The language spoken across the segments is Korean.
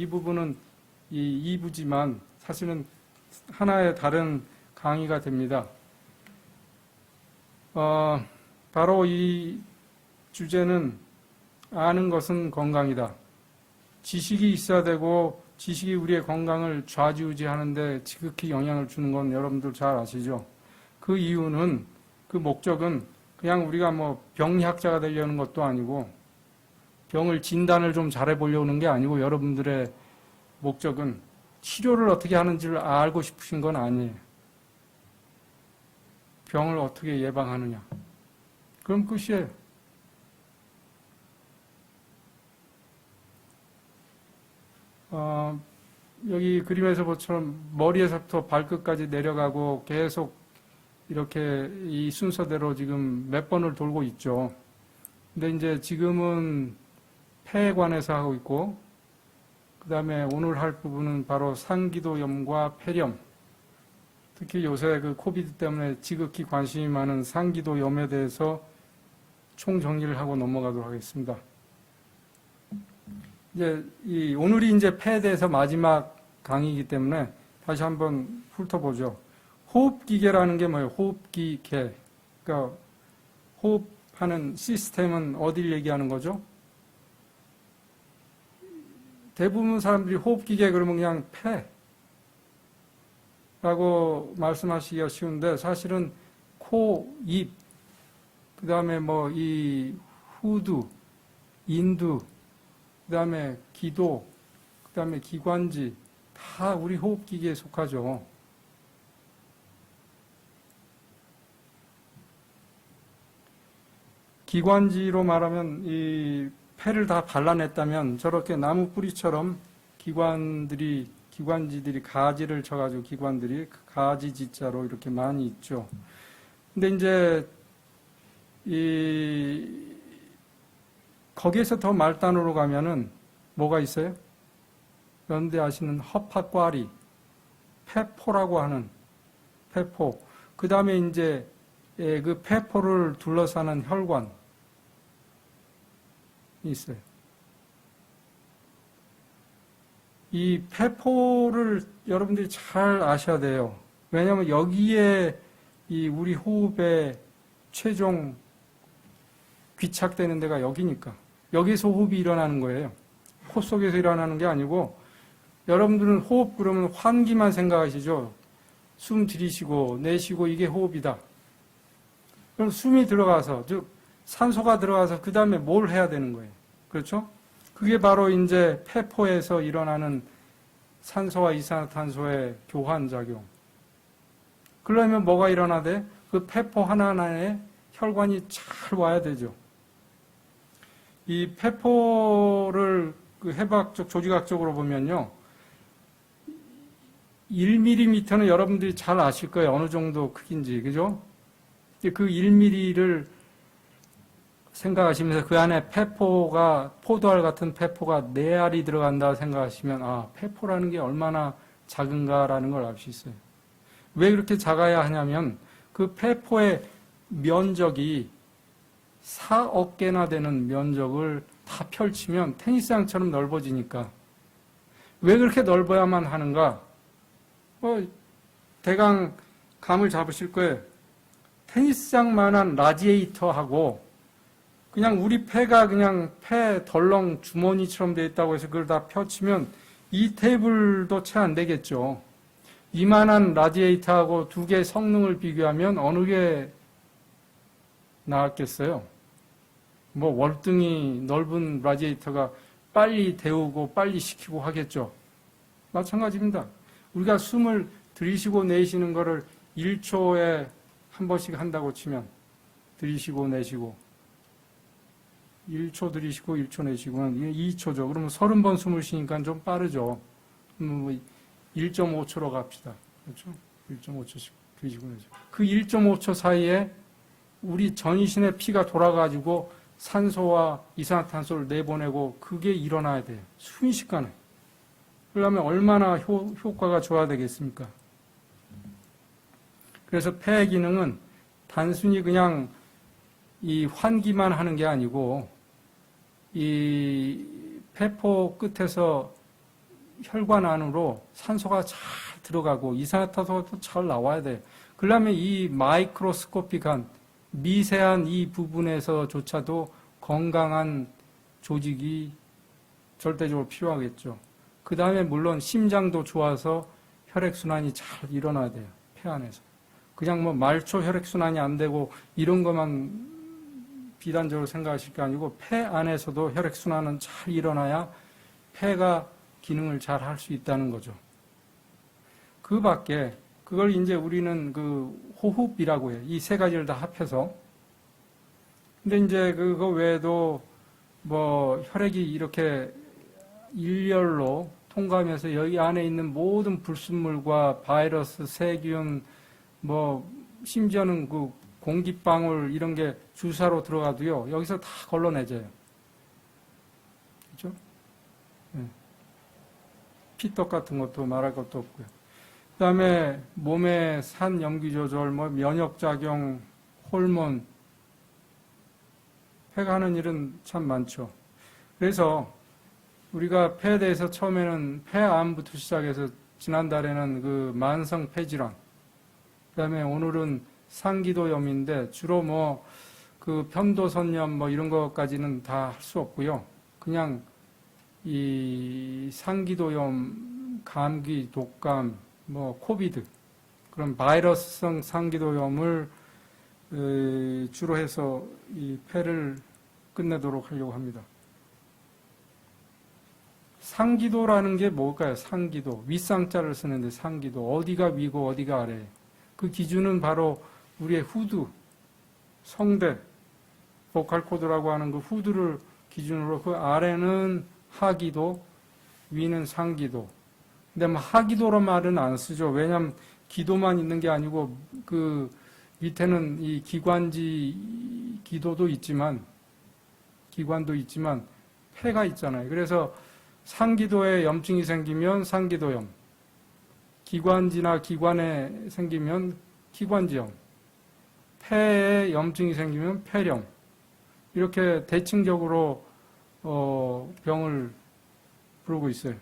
이 부분은 이 2부지만 사실은 하나의 다른 강의가 됩니다. 바로 이 주제는 아는 것은 건강이다. 지식이 있어야 되고 지식이 우리의 건강을 좌지우지하는데 지극히 영향을 주는 건 여러분들 잘 아시죠? 그 이유는, 그 목적은 그냥 우리가 뭐 병리학자가 되려는 것도 아니고 병을 진단을 좀 잘해보려는 게 아니고 여러분들의 목적은 치료를 어떻게 하는지를 알고 싶으신 건 아니에요. 병을 어떻게 예방하느냐. 그럼 끝이에요. 여기 그림에서 보처럼 머리에서부터 발끝까지 내려가고 계속 이렇게 이 순서대로 지금 몇 번을 돌고 있죠. 근데 이제 지금은 폐에 관해서 하고 있고, 그 다음에 오늘 할 부분은 바로 상기도염과 폐렴. 특히 요새 그 코비드 때문에 지극히 관심이 많은 상기도염에 대해서 총정리를 하고 넘어가도록 하겠습니다. 이제 오늘이 이제 폐에 대해서 마지막 강의이기 때문에 다시 한번 훑어보죠. 호흡기계라는 게 뭐예요? 호흡기계. 그러니까 호흡하는 시스템은 어디를 얘기하는 거죠? 대부분 사람들이 호흡기계 그러면 그냥 폐라고 말씀하시기가 쉬운데 사실은 코, 입, 그 다음에 뭐 이 후두, 인두, 그 다음에 기도, 그 다음에 기관지 다 우리 호흡기계에 속하죠. 기관지로 말하면 이 폐를 다 발라냈다면 저렇게 나무 뿌리처럼 기관지들이 가지를 쳐가지고 기관들이 가지 지자로 이렇게 많이 있죠. 근데 이제 거기에서 더 말단으로 가면은 뭐가 있어요? 연대 아시는 허파과리, 폐포라고 하는 폐포. 그 다음에 이제 그 폐포를 둘러싸는 혈관이 있어요. 이 폐포를 여러분들이 잘 아셔야 돼요. 왜냐하면 여기에 이 우리 호흡의 최종 귀착되는 데가 여기니까. 여기서 호흡이 일어나는 거예요. 코 속에서 일어나는 게 아니고 여러분들은 호흡 그러면 환기만 생각하시죠. 숨 들이쉬고 내쉬고 이게 호흡이다. 그럼 숨이 들어가서 즉 산소가 들어가서 그 다음에 뭘 해야 되는 거예요. 그렇죠? 그게 바로 이제 폐포에서 일어나는 산소와 이산화탄소의 교환작용. 그러려면 뭐가 일어나대? 그 폐포 하나하나에 혈관이 잘 와야 되죠. 이 폐포를 그 해부학적, 조직학적으로 보면요. 1mm는 여러분들이 잘 아실 거예요. 어느 정도 크기인지. 그죠? 그 1mm를 생각하시면서 그 안에 폐포가, 포도알 같은 폐포가 4알이 들어간다 생각하시면, 아, 폐포라는 게 얼마나 작은가라는 걸 알 수 있어요. 왜 그렇게 작아야 하냐면, 그 폐포의 면적이 4억 개나 되는 면적을 다 펼치면 테니스장처럼 넓어지니까. 왜 그렇게 넓어야만 하는가? 대강 감을 잡으실 거예요. 테니스장만한 라디에이터하고 그냥 우리 폐가 그냥 폐 덜렁 주머니처럼 되어 있다고 해서 그걸 다 펼치면 이 테이블도 채 안 되겠죠. 이만한 라디에이터하고 두 개의 성능을 비교하면 어느 게 나았겠어요? 뭐 월등히 넓은 라디에이터가 빨리 데우고 빨리 식히고 하겠죠. 마찬가지입니다. 우리가 숨을 들이쉬고 내쉬는 거를 1초에 한 번씩 한다고 치면 들이쉬고 내쉬고 1초 들이쉬고 1초 내쉬고는 2초죠. 그러면 30번 숨을 쉬니까 좀 빠르죠. 1.5초로 갑시다. 그렇죠? 1.5초씩 들이쉬고 내쉬고. 그 1.5초 사이에 우리 전신의 피가 돌아가지고 산소와 이산화탄소를 내보내고 그게 일어나야 돼요. 순식간에. 그러면 얼마나 효과가 좋아야 되겠습니까? 그래서 폐의 기능은 단순히 그냥 이 환기만 하는 게 아니고 이 폐포 끝에서 혈관 안으로 산소가 잘 들어가고 이산화탄소가 잘 나와야 돼요. 그러려면 이 마이크로스코픽한 미세한 이 부분에서조차도 건강한 조직이 절대적으로 필요하겠죠. 그 다음에 물론 심장도 좋아서 혈액순환이 잘 일어나야 돼요. 폐 안에서. 그냥 뭐 말초 혈액순환이 안 되고 이런 것만 비단적으로 생각하실 게 아니고 폐 안에서도 혈액순환은 잘 일어나야 폐가 기능을 잘 할 수 있다는 거죠. 그 밖에 그걸 이제 우리는 그 호흡이라고 해요. 이 세 가지를 다 합해서. 근데 이제 그거 외에도 뭐 혈액이 이렇게 일렬로 통과하면서 여기 안에 있는 모든 불순물과 바이러스, 세균, 뭐 심지어는 그 공기방울 이런 게 주사로 들어가도요. 여기서 다 걸러내져요. 그렇죠? 네. 피떡 같은 것도 말할 것도 없고요. 그 다음에 몸의 산 염기 조절, 뭐 면역작용, 호르몬, 폐가 하는 일은 참 많죠. 그래서 우리가 폐에 대해서 처음에는 폐암부터 시작해서 지난달에는 그 만성 폐질환, 그 다음에 오늘은 상기도염인데 주로 뭐 그 편도선염 뭐 이런 것까지는 다 할 수 없고요. 그냥 이 상기도염, 감기, 독감, 뭐 코비드 그런 바이러스성 상기도염을 주로 해서 이 폐를 끝내도록 하려고 합니다. 상기도라는 게 뭘까요? 상기도. 윗상자를 쓰는데 상기도. 어디가 위고 어디가 아래. 그 기준은 바로 우리의 후두, 성대, 보컬 코드라고 하는 그 후두를 기준으로 그 아래는 하기도, 위는 상기도. 근데 뭐 하기도로 말은 안 쓰죠. 왜냐하면 기도만 있는 게 아니고 그 밑에는 이 기관지 기도도 있지만 기관도 있지만 폐가 있잖아요. 그래서 상기도에 염증이 생기면 상기도염, 기관지나 기관에 생기면 기관지염, 폐에 염증이 생기면 폐렴, 이렇게 대칭적으로 병을 부르고 있어요.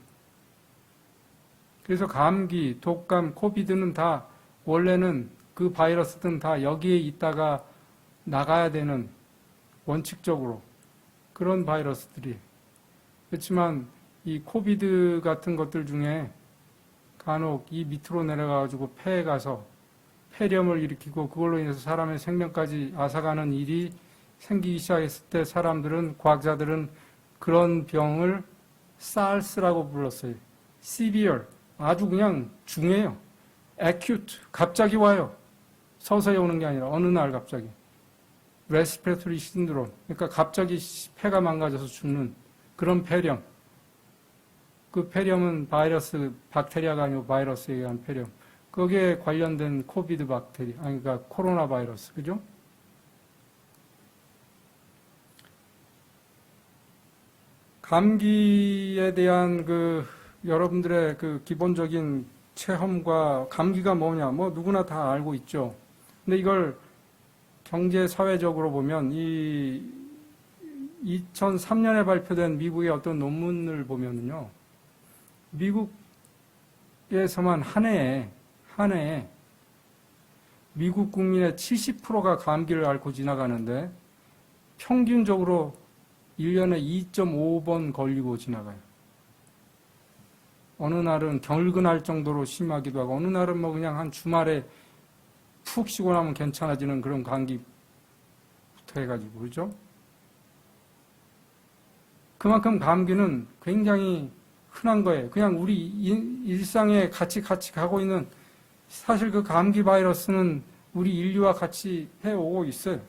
그래서 감기, 독감, 코비드는 다 원래는 그 바이러스들은 다 여기에 있다가 나가야 되는 원칙적으로 그런 바이러스들이. 그렇지만 이 코비드 같은 것들 중에 간혹 이 밑으로 내려가가지고 폐에 가서 폐렴을 일으키고 그걸로 인해서 사람의 생명까지 앗아가는 일이 생기기 시작했을 때 사람들은, 과학자들은 그런 병을 SARS라고 불렀어요. severe, 아주 그냥 중해요. acute, 갑자기 와요. 서서히 오는 게 아니라 어느 날 갑자기. respiratory syndrome, 그러니까 갑자기 폐가 망가져서 죽는 그런 폐렴. 그 폐렴은 바이러스, 박테리아가 아니고 바이러스에 의한 폐렴. 거기에 관련된 코비드 박테리, 아니, 그러니까 코로나 바이러스, 그죠? 감기에 대한 그 여러분들의 그 기본적인 체험과 감기가 뭐냐, 뭐 누구나 다 알고 있죠. 근데 이걸 경제 사회적으로 보면 이 2003년에 발표된 미국의 어떤 논문을 보면은요, 미국에서만 한 해에 미국 국민의 70%가 감기를 앓고 지나가는데 평균적으로 1년에 2.5번 걸리고 지나가요. 어느 날은 결근할 정도로 심하기도 하고, 어느 날은 뭐 그냥 한 주말에 푹 쉬고 나면 괜찮아지는 그런 감기부터 해가지고, 그죠? 그만큼 감기는 굉장히 흔한 거예요. 그냥 우리 일상에 같이 가고 있는, 사실 그 감기 바이러스는 우리 인류와 같이 해오고 있어요.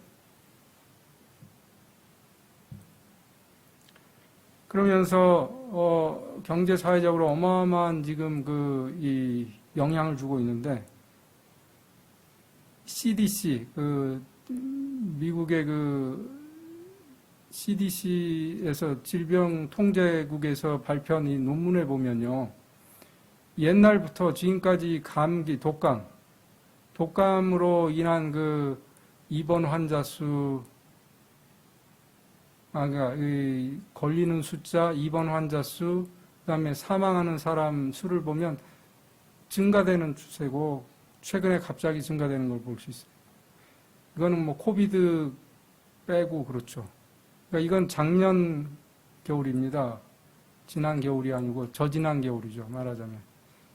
그러면서 경제 사회적으로 어마어마한 지금 이 영향을 주고 있는데, CDC 미국의 CDC에서 질병통제국에서 발표한 이 논문에 보면요, 옛날부터 지금까지 감기, 독감으로 인한 그 입원 환자 수, 그러니까 걸리는 숫자, 입원 환자 수, 그다음에 사망하는 사람 수를 보면 증가되는 추세고 최근에 갑자기 증가되는 걸 볼 수 있어요. 이거는 뭐 코비드 빼고 그렇죠. 그러니까 이건 작년 겨울입니다. 지난 겨울이 아니고 저지난 겨울이죠. 말하자면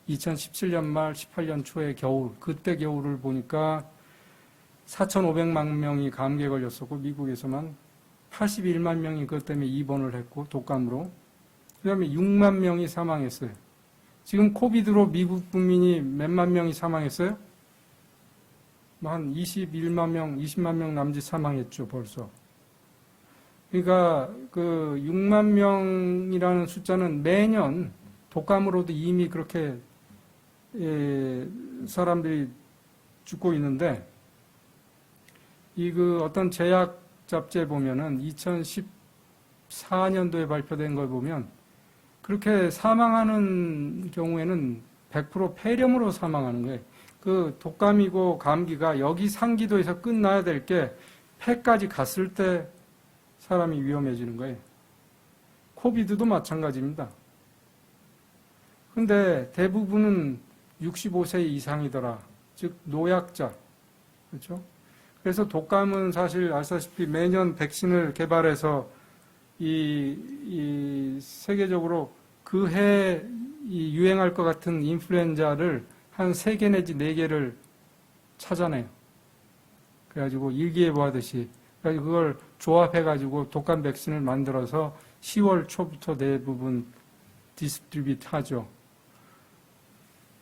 2017년 말 18년 초의 겨울, 그때 겨울을 보니까 4,500만 명이 감기에 걸렸었고 미국에서만 81만 명이 그것 때문에 입원을 했고 독감으로, 그 다음에 6만 명이 사망했어요. 지금 코비드로 미국 국민이 몇만 명이 사망했어요? 한 21만 명, 20만 명 남짓 사망했죠, 벌써. 그러니까 그 6만 명이라는 숫자는 매년 독감으로도 이미 그렇게 사람들이 죽고 있는데, 이 그 어떤 제약 잡지에 보면은 2014년도에 발표된 걸 보면 그렇게 사망하는 경우에는 100% 폐렴으로 사망하는 거예요. 그 독감이고 감기가 여기 상기도에서 끝나야 될 게 폐까지 갔을 때 사람이 위험해지는 거예요. 코비드도 마찬가지입니다. 근데 대부분은 65세 이상이더라. 즉 노약자. 그렇죠? 그래서 독감은 사실 아시다시피 매년 백신을 개발해서 이 세계적으로 그 해 유행할 것 같은 인플루엔자를 한 3개 내지 4개를 찾아내요. 그래가지고 일기예보 하듯이. 그래가지고 그걸 조합해가지고 독감 백신을 만들어서 10월 초부터 대부분 디스트리뷰트 하죠.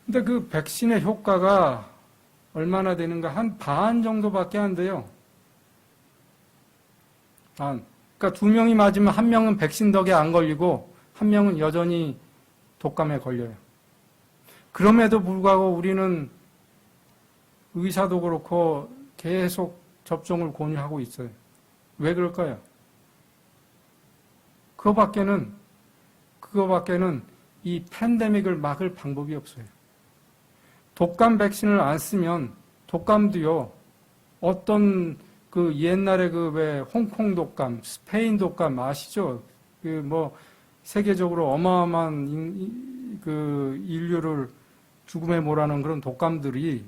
근데 그 백신의 효과가 얼마나 되는가? 한 반 정도밖에 안 돼요. 반. 그러니까 2명이 맞으면 1명은 백신 덕에 안 걸리고 1명은 여전히 독감에 걸려요. 그럼에도 불구하고 우리는 의사도 그렇고 계속 접종을 권유하고 있어요. 왜 그럴까요? 그거밖에는 이 팬데믹을 막을 방법이 없어요. 독감 백신을 안 쓰면 독감도요, 어떤 그 옛날에 그 왜 홍콩 독감, 스페인 독감 아시죠? 그 뭐 세계적으로 어마어마한 그 인류를 죽음에 몰아넣은 그런 독감들이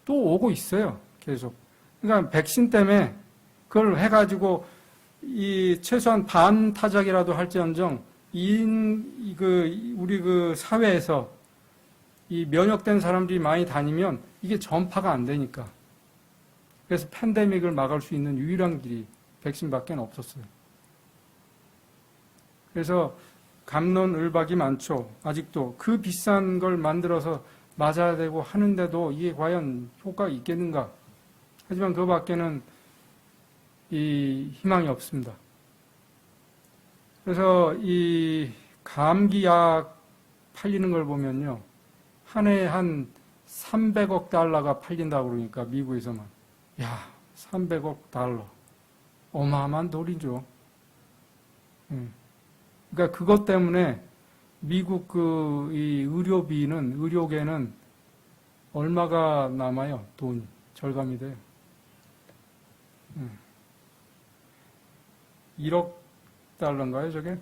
또 오고 있어요. 계속. 그러니까 백신 때문에 그걸 해가지고 이 최소한 반타작이라도 할지언정 우리 그 사회에서 이 면역된 사람들이 많이 다니면 이게 전파가 안 되니까. 그래서 팬데믹을 막을 수 있는 유일한 길이 백신밖에 없었어요. 그래서 갑론을박이 많죠. 아직도 그 비싼 걸 만들어서 맞아야 되고 하는데도 이게 과연 효과가 있겠는가? 하지만 그 밖에는 이 희망이 없습니다. 그래서 이 감기약 팔리는 걸 보면요, 한 해에 한 300억 달러가 팔린다고 그러니까 미국에서만. 야, 300억 달러. 어마어마한 돈이죠. 그러니까 그것 때문에 미국 이 의료계는 얼마가 남아요? 돈이. 절감이 돼요. 1억 달러인가요, 저게?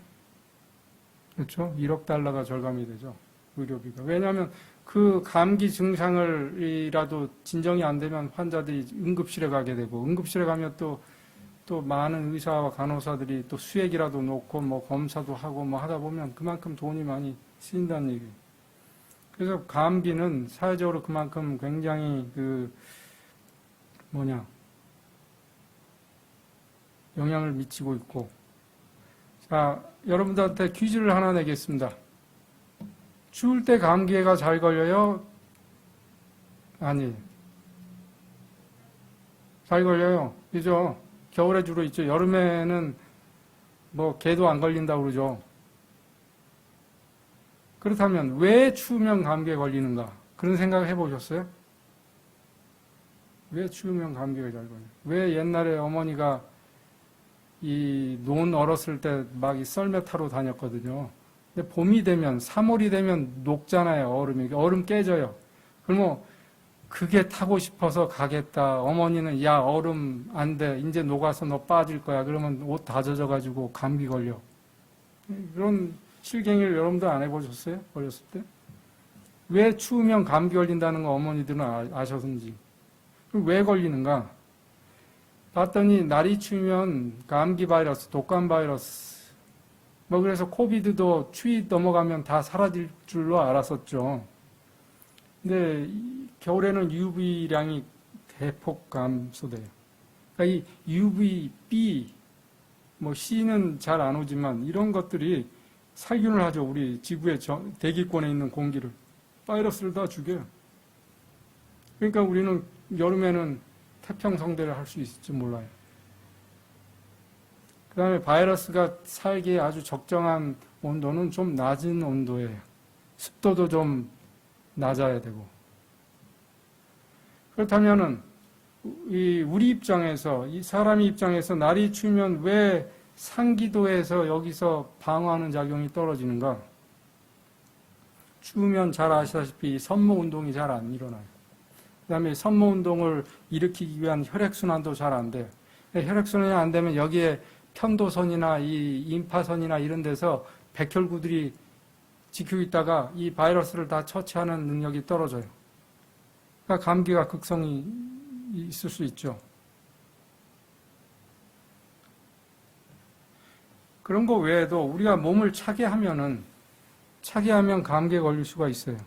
그렇죠? 1억 달러가 절감이 되죠. 의료비가. 왜냐하면 그 감기 증상을이라도 진정이 안 되면 환자들이 응급실에 가게 되고, 응급실에 가면 또 많은 의사와 간호사들이 또 수액이라도 놓고 뭐 검사도 하고 뭐 하다 보면 그만큼 돈이 많이 쓰인다는 얘기예요. 그래서 감기는 사회적으로 그만큼 굉장히 영향을 미치고 있고. 자, 여러분들한테 퀴즈를 하나 내겠습니다. 추울 때 감기가 잘 걸려요? 아니. 잘 걸려요. 그죠? 겨울에 주로 있죠. 여름에는 뭐 개도 안 걸린다고 그러죠. 그렇다면 왜 추우면 감기에 걸리는가? 그런 생각 해보셨어요? 왜 추우면 감기가 잘 걸려요? 왜 옛날에 어머니가 이 논 얼었을 때 막 이 썰매 타러 다녔거든요. 근데 봄이 되면 3월이 되면 녹잖아요. 얼음이. 얼음 깨져요. 그러면 그게 타고 싶어서 가겠다. 어머니는 야 얼음 안 돼. 이제 녹아서 너 빠질 거야. 그러면 옷 다 젖어가지고 감기 걸려. 그런 실갱이를 여러분들 안 해보셨어요? 어렸을 때? 왜 추우면 감기 걸린다는 거 어머니들은 아셨는지. 왜 걸리는가? 봤더니 날이 추우면 감기 바이러스, 독감 바이러스, 뭐 그래서 코비드도 추위 넘어가면 다 사라질 줄로 알았었죠. 근데 겨울에는 UV량이 대폭 감소돼요. 그러니까 이 UV, B, 뭐 C는 잘 안 오지만 이런 것들이 살균을 하죠. 우리 지구의 대기권에 있는 공기를. 바이러스를 다 죽여요. 그러니까 우리는 여름에는 태평성대를 할 수 있을지 몰라요. 그 다음에 바이러스가 살기에 아주 적정한 온도는 좀 낮은 온도예요. 습도도 좀 낮아야 되고. 그렇다면은 우리 입장에서, 이 사람의 입장에서 날이 추우면 왜 상기도에서 여기서 방어하는 작용이 떨어지는가? 추우면 잘 아시다시피 선모 운동이 잘 안 일어나요. 그 다음에 선모 운동을 일으키기 위한 혈액순환도 잘 안 돼요. 혈액순환이 안 되면 여기에 편도선이나 이 임파선이나 이런 데서 백혈구들이 지키고 있다가 이 바이러스를 다 처치하는 능력이 떨어져요. 그러니까 감기가 극성이 있을 수 있죠. 그런 거 외에도 우리가 몸을 차게 하면 감기에 걸릴 수가 있어요.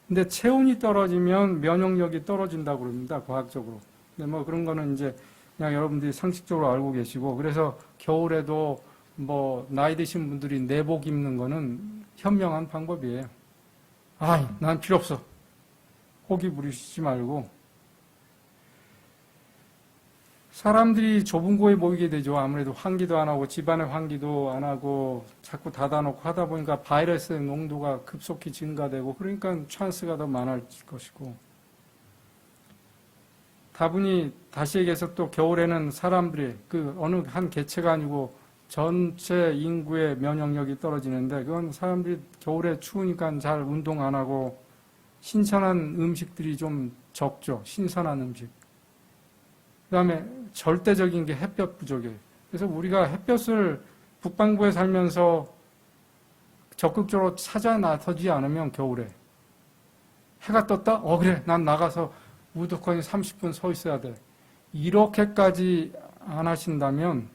근데 체온이 떨어지면 면역력이 떨어진다고 그럽니다. 과학적으로. 근데 뭐 그런 거는 이제 그냥 여러분들이 상식적으로 알고 계시고, 그래서 겨울에도 뭐 나이 드신 분들이 내복 입는 거는 현명한 방법이에요. 난 필요 없어. 호기 부리시지 말고. 사람들이 좁은 곳에 모이게 되죠. 아무래도 환기도 안 하고 집안에 환기도 안 하고 자꾸 닫아놓고 하다 보니까 바이러스의 농도가 급속히 증가되고, 그러니까 찬스가 더 많아질 것이고, 다분히 다시 얘기해서 또 겨울에는 사람들이 어느 한 개체가 아니고 전체 인구의 면역력이 떨어지는데, 그건 사람들이 겨울에 추우니까 잘 운동 안 하고 신선한 음식들이 좀 적죠. 신선한 음식. 그 다음에 절대적인 게 햇볕 부족이에요. 그래서 우리가 햇볕을 북반구에 살면서 적극적으로 찾아 나서지 않으면 겨울에 해가 떴다? 그래. 난 나가서 우두커니 30분 서 있어야 돼. 이렇게까지 안 하신다면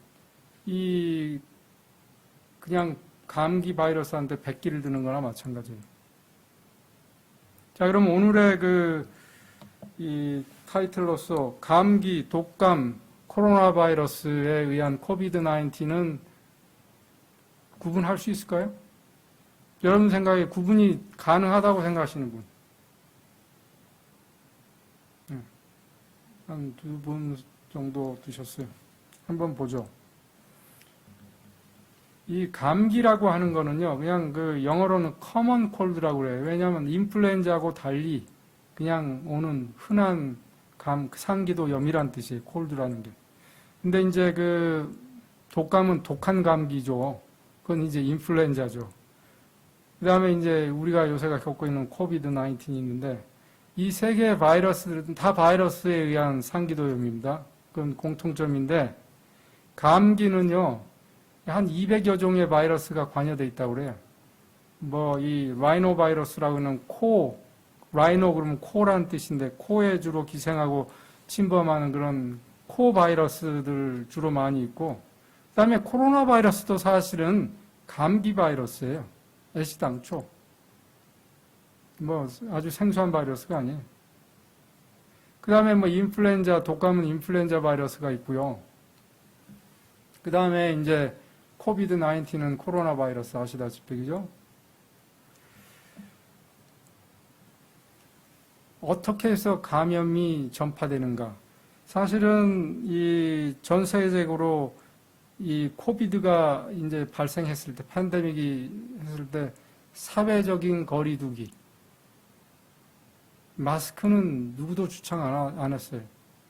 그냥 감기 바이러스한테 백기를 드는 거나 마찬가지예요. 자, 그럼 오늘의 이 타이틀로서 감기, 독감, 코로나 바이러스에 의한 코비드-19는 구분할 수 있을까요? 여러분 생각에 구분이 가능하다고 생각하시는 분? 한 2분 정도 드셨어요. 한번 보죠. 이 감기라고 하는 거는요, 그냥 영어로는 common cold라고 그래요. 왜냐하면 인플루엔자하고 달리 그냥 오는 흔한 상기도 염이란 뜻이에요. 콜드라는 게. 근데 이제 독감은 독한 감기죠. 그건 이제 인플루엔자죠. 그 다음에 이제 우리가 요새가 겪고 있는 코비드-19이 있는데, 이 세 개의 바이러스들은 다 바이러스에 의한 상기도염입니다. 그건 공통점인데, 감기는요, 한 200여 종의 바이러스가 관여되어 있다고 그래요. 이 라이노 바이러스라고 하는 라이노 그러면 코라는 뜻인데, 코에 주로 기생하고 침범하는 그런 코 바이러스들 주로 많이 있고, 그 다음에 코로나 바이러스도 사실은 감기 바이러스예요. 애시당초. 아주 생소한 바이러스가 아니에요. 그 다음에 인플루엔자, 독감은 인플루엔자 바이러스가 있고요. 그 다음에 이제 코비드-19는 코로나 바이러스 아시다시피, 그죠? 어떻게 해서 감염이 전파되는가? 사실은 전 세계적으로 이 코비드가 이제 발생했을 때, 팬데믹이 했을 때, 사회적인 거리두기, 마스크는 누구도 주창 안 했어요.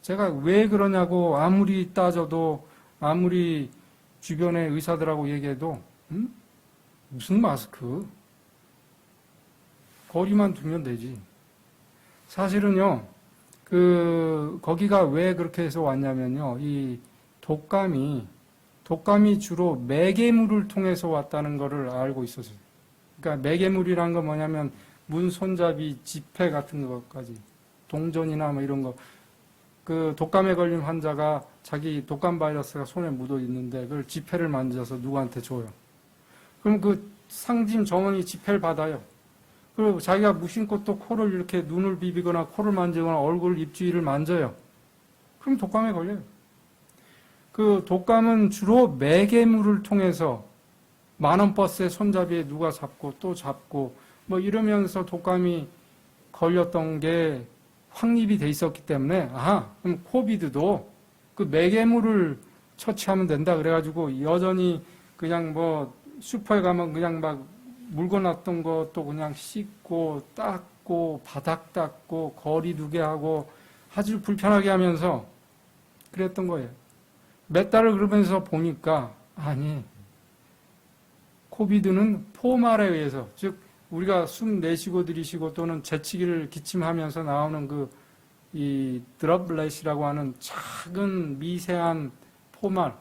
제가 왜 그러냐고 아무리 따져도, 아무리 주변의 의사들하고 얘기해도, 무슨 마스크? 거리만 두면 되지. 사실은요, 거기가 왜 그렇게 해서 왔냐면요, 이 독감이 독감이 주로 매개물을 통해서 왔다는 것을 알고 있었어요. 그러니까 매개물이란 건 뭐냐면 문 손잡이, 지폐 같은 것까지, 동전이나 뭐 이런 거. 그 독감에 걸린 환자가 자기 독감 바이러스가 손에 묻어 있는데 그걸 지폐를 만져서 누구한테 줘요. 그럼 그 상징 점원이 지폐를 받아요. 그리고 자기가 무심코 또 코를 이렇게 눈을 비비거나 코를 만지거나 얼굴, 입주위를 만져요. 그럼 독감에 걸려요. 그 독감은 주로 매개물을 통해서 만원 버스의 손잡이에 누가 잡고 또 잡고 뭐 이러면서 독감이 걸렸던 게 확립이 돼 있었기 때문에 그럼 코비드도 그 매개물을 처치하면 된다 그래가지고 여전히 그냥 뭐 슈퍼에 가면 그냥 막 물건놨던 것도 그냥 씻고 닦고 바닥 닦고 거리 두게 하고 아주 불편하게 하면서 그랬던 거예요. 몇 달을 그러면서 보니까 아니 코비드는 포말에 의해서 즉 우리가 숨 내쉬고 들이쉬고 또는 재치기를 기침하면서 나오는 이 드롭렛이라고 하는 작은 미세한 포말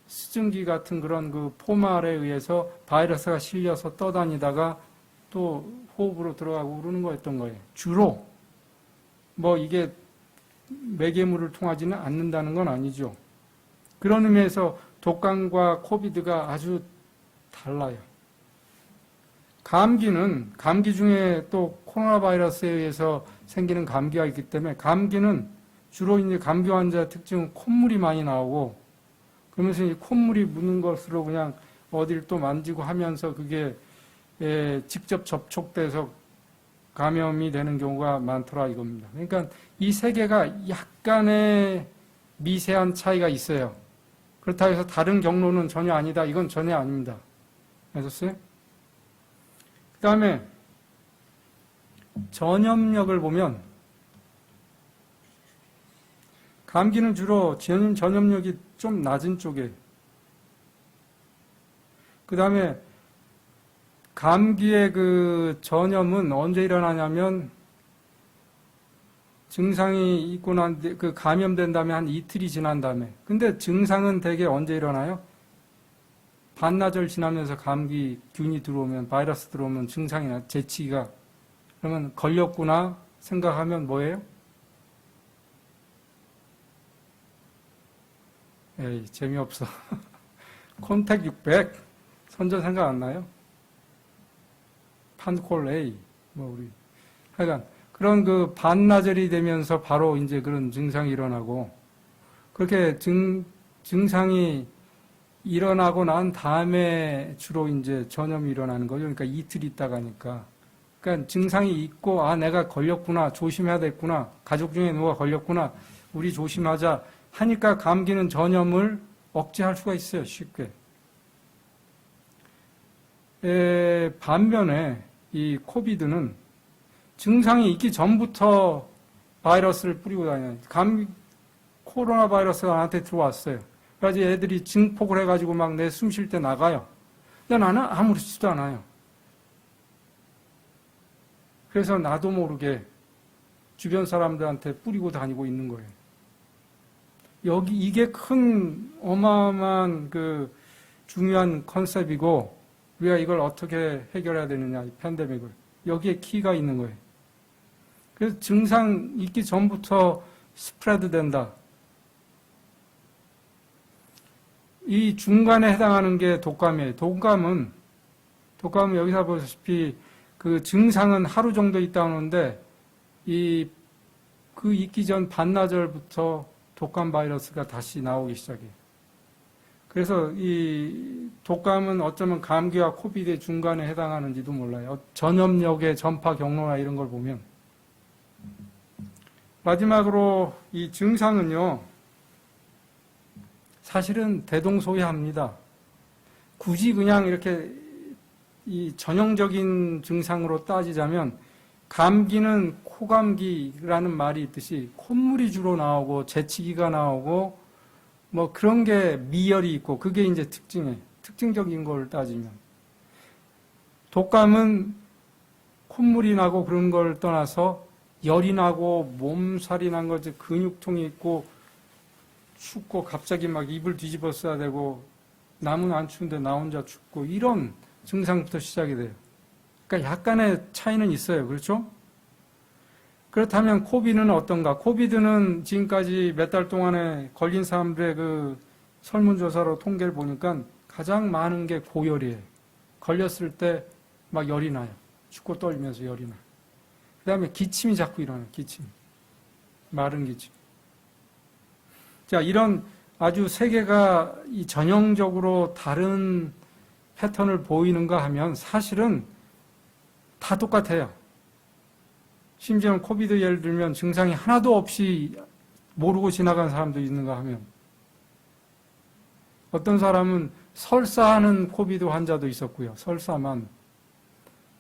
수증기 같은 그런 그 포말에 의해서 바이러스가 실려서 떠다니다가 또 호흡으로 들어가고 그러는 거였던 거예요. 주로 뭐 이게 매개물을 통하지는 않는다는 건 아니죠. 그런 의미에서 독감과 코비드가 아주 달라요. 감기 중에 또 코로나 바이러스에 의해서 생기는 감기가 있기 때문에 감기는 주로 이제 감기 환자 특징은 콧물이 많이 나오고 그러면서 이 콧물이 묻는 것으로 그냥 어디를 또 만지고 하면서 그게 직접 접촉돼서 감염이 되는 경우가 많더라 이겁니다. 그러니까 이 세 개가 약간의 미세한 차이가 있어요. 그렇다고 해서 다른 경로는 전혀 아니다. 이건 전혀 아닙니다. 아셨어요? 그 다음에 전염력을 보면 감기는 주로 전염력이 좀 낮은 쪽에 그 다음에 감기의 그 전염은 언제 일어나냐면 증상이 있고 그 감염된 다음에 한 이틀이 지난 다음에 근데 증상은 대개 언제 일어나요? 반나절 지나면서 감기균이 들어오면 바이러스 들어오면 증상이나 재치기가 그러면 걸렸구나 생각하면 뭐예요? 에이 재미없어. 콘택 600 선전 생각 안 나요? 판콜 A 뭐 우리 하여간 그런 그 반나절이 되면서 바로 이제 그런 증상이 일어나고 그렇게 증상이 일어나고 난 다음에 주로 이제 전염이 일어나는 거죠. 그러니까 이틀 있다가 하니까. 그러니까 증상이 있고, 내가 걸렸구나, 조심해야 되겠구나, 가족 중에 누가 걸렸구나, 우리 조심하자 하니까 감기는 전염을 억제할 수가 있어요, 쉽게. 반면에 이 코비드는 증상이 있기 전부터 바이러스를 뿌리고 다녀요. 코로나 바이러스가 나한테 들어왔어요. 그래서 애들이 증폭을 해가지고 막 내 숨 쉴 때 나가요. 근데 나는 아무렇지도 않아요. 그래서 나도 모르게 주변 사람들한테 뿌리고 다니고 있는 거예요. 이게 큰 어마어마한 그 중요한 컨셉이고 우리가 이걸 어떻게 해결해야 되느냐, 이 팬데믹을. 여기에 키가 있는 거예요. 그래서 증상 있기 전부터 스프레드 된다. 이 중간에 해당하는 게 독감이에요. 독감은 여기서 보시다시피 그 증상은 하루 정도 있다 오는데 그 있기 전 반나절부터 독감 바이러스가 다시 나오기 시작해요. 그래서 이 독감은 어쩌면 감기와 코비드의 중간에 해당하는지도 몰라요. 전염력의 전파 경로나 이런 걸 보면. 마지막으로 이 증상은요. 사실은 대동소이합니다. 굳이 그냥 이렇게 이 전형적인 증상으로 따지자면 감기는 코감기라는 말이 있듯이 콧물이 주로 나오고 재치기가 나오고 뭐 그런 게 미열이 있고 그게 이제 특징적인 걸 따지면 독감은 콧물이 나고 그런 걸 떠나서 열이 나고 몸살이 난 거지 근육통이 있고 춥고 갑자기 막 이불 뒤집어 써야 되고 남은 안 추운데 나 혼자 춥고 이런 증상부터 시작이 돼요. 그러니까 약간의 차이는 있어요. 그렇죠? 그렇다면 코비드는 어떤가? 코비드는 지금까지 몇 달 동안에 걸린 사람들의 그 설문조사로 통계를 보니까 가장 많은 게 고열이에요. 걸렸을 때 막 열이 나요. 춥고 떨리면서 열이 나요. 그 다음에 기침이 자꾸 일어나요. 기침. 마른 기침. 자, 이런 아주 세 개가 이 전형적으로 다른 패턴을 보이는가 하면 사실은 다 똑같아요. 심지어는 코비드 예를 들면 증상이 하나도 없이 모르고 지나간 사람도 있는가 하면 어떤 사람은 설사하는 코비드 환자도 있었고요. 설사만.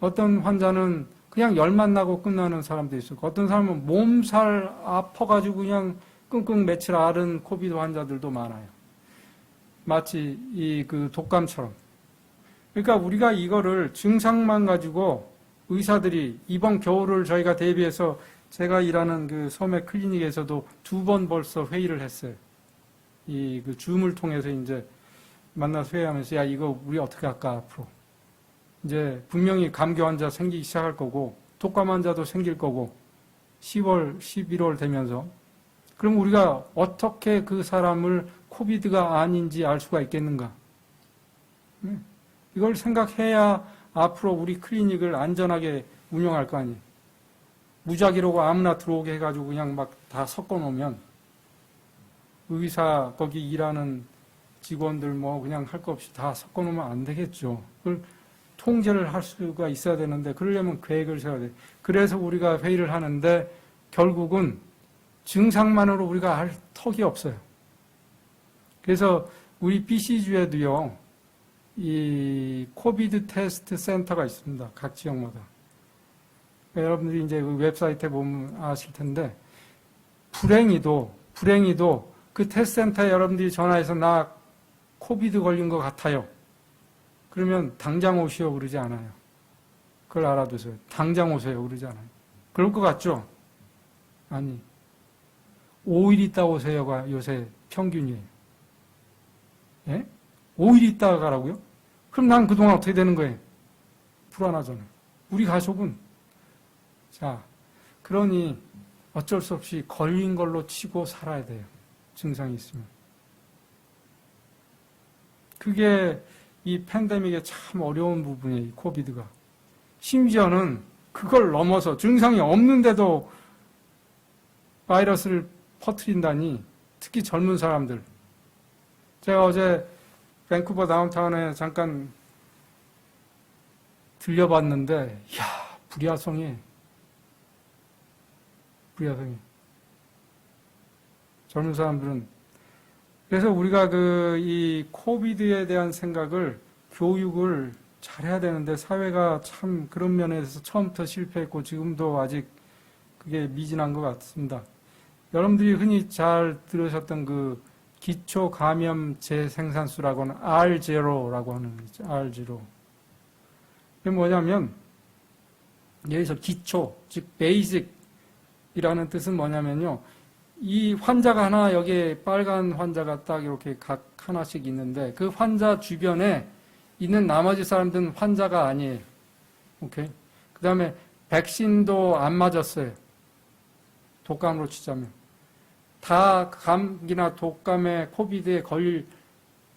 어떤 환자는 그냥 열만 나고 끝나는 사람도 있었고 어떤 사람은 몸살 아파가지고 그냥 끙끙 며칠 앓은 코비드 환자들도 많아요. 마치 이 그 독감처럼. 그러니까 우리가 이거를 증상만 가지고 의사들이 이번 겨울을 저희가 대비해서 제가 일하는 그 섬의 클리닉에서도 2번 벌써 회의를 했어요. 이 그 줌을 통해서 이제 만나서 회의하면서 야 이거 우리 어떻게 할까 앞으로. 이제 분명히 감기 환자 생기기 시작할 거고 독감 환자도 생길 거고 10월, 11월 되면서 그럼 우리가 어떻게 그 사람을 코비드가 아닌지 알 수가 있겠는가? 이걸 생각해야 앞으로 우리 클리닉을 안전하게 운영할 거 아니에요. 무작위로 아무나 들어오게 해가지고 그냥 막 다 섞어 놓으면 의사 거기 일하는 직원들 뭐 그냥 할 거 없이 다 섞어 놓으면 안 되겠죠. 그걸 통제를 할 수가 있어야 되는데 그러려면 계획을 세워야 돼요. 그래서 우리가 회의를 하는데 결국은 증상만으로 우리가 알 턱이 없어요. 그래서 우리 BC주에도요, 이 코비드 테스트 센터가 있습니다. 각 지역마다. 그러니까 여러분들이 이제 그 웹사이트에 보면 아실 텐데, 불행히도 그 테스트 센터에 여러분들이 전화해서 나 코비드 걸린 것 같아요. 그러면 당장 오시오 그러지 않아요. 그걸 알아두세요. 당장 오세요 그러지 않아요. 그럴 것 같죠? 아니. 5일 있다 오세요가 요새 평균이에요. 예? 5일 있다가 가라고요? 그럼 난 그동안 어떻게 되는 거예요? 불안하잖아요. 우리 가족은. 자, 그러니 어쩔 수 없이 걸린 걸로 치고 살아야 돼요. 증상이 있으면. 그게 이 팬데믹의 참 어려운 부분이에요. 이 코비드가. 심지어는 그걸 넘어서 증상이 없는데도 바이러스를 퍼뜨린다니 특히 젊은 사람들. 제가 어제 밴쿠버 다운타운에 잠깐 들려봤는데 이야 불야성이 젊은 사람들은 그래서 우리가 이 코비드에 대한 생각을 교육을 잘해야 되는데 사회가 참 그런 면에서 처음부터 실패했고 지금도 아직 그게 미진한 것 같습니다. 여러분들이 흔히 잘 들으셨던 그 기초 감염 재생산수라고 하는 R0라고 하는 거죠. R0. 그게 뭐냐면 여기서 기초, 즉 basic이라는 뜻은 뭐냐면요. 이 환자가 하나 여기에 빨간 환자가 딱 이렇게 각 하나씩 있는데 그 환자 주변에 있는 나머지 사람들은 환자가 아니에요. 오케이. 그 다음에 백신도 안 맞았어요. 독감으로 치자면. 다 감기나 독감에 코비드에 걸릴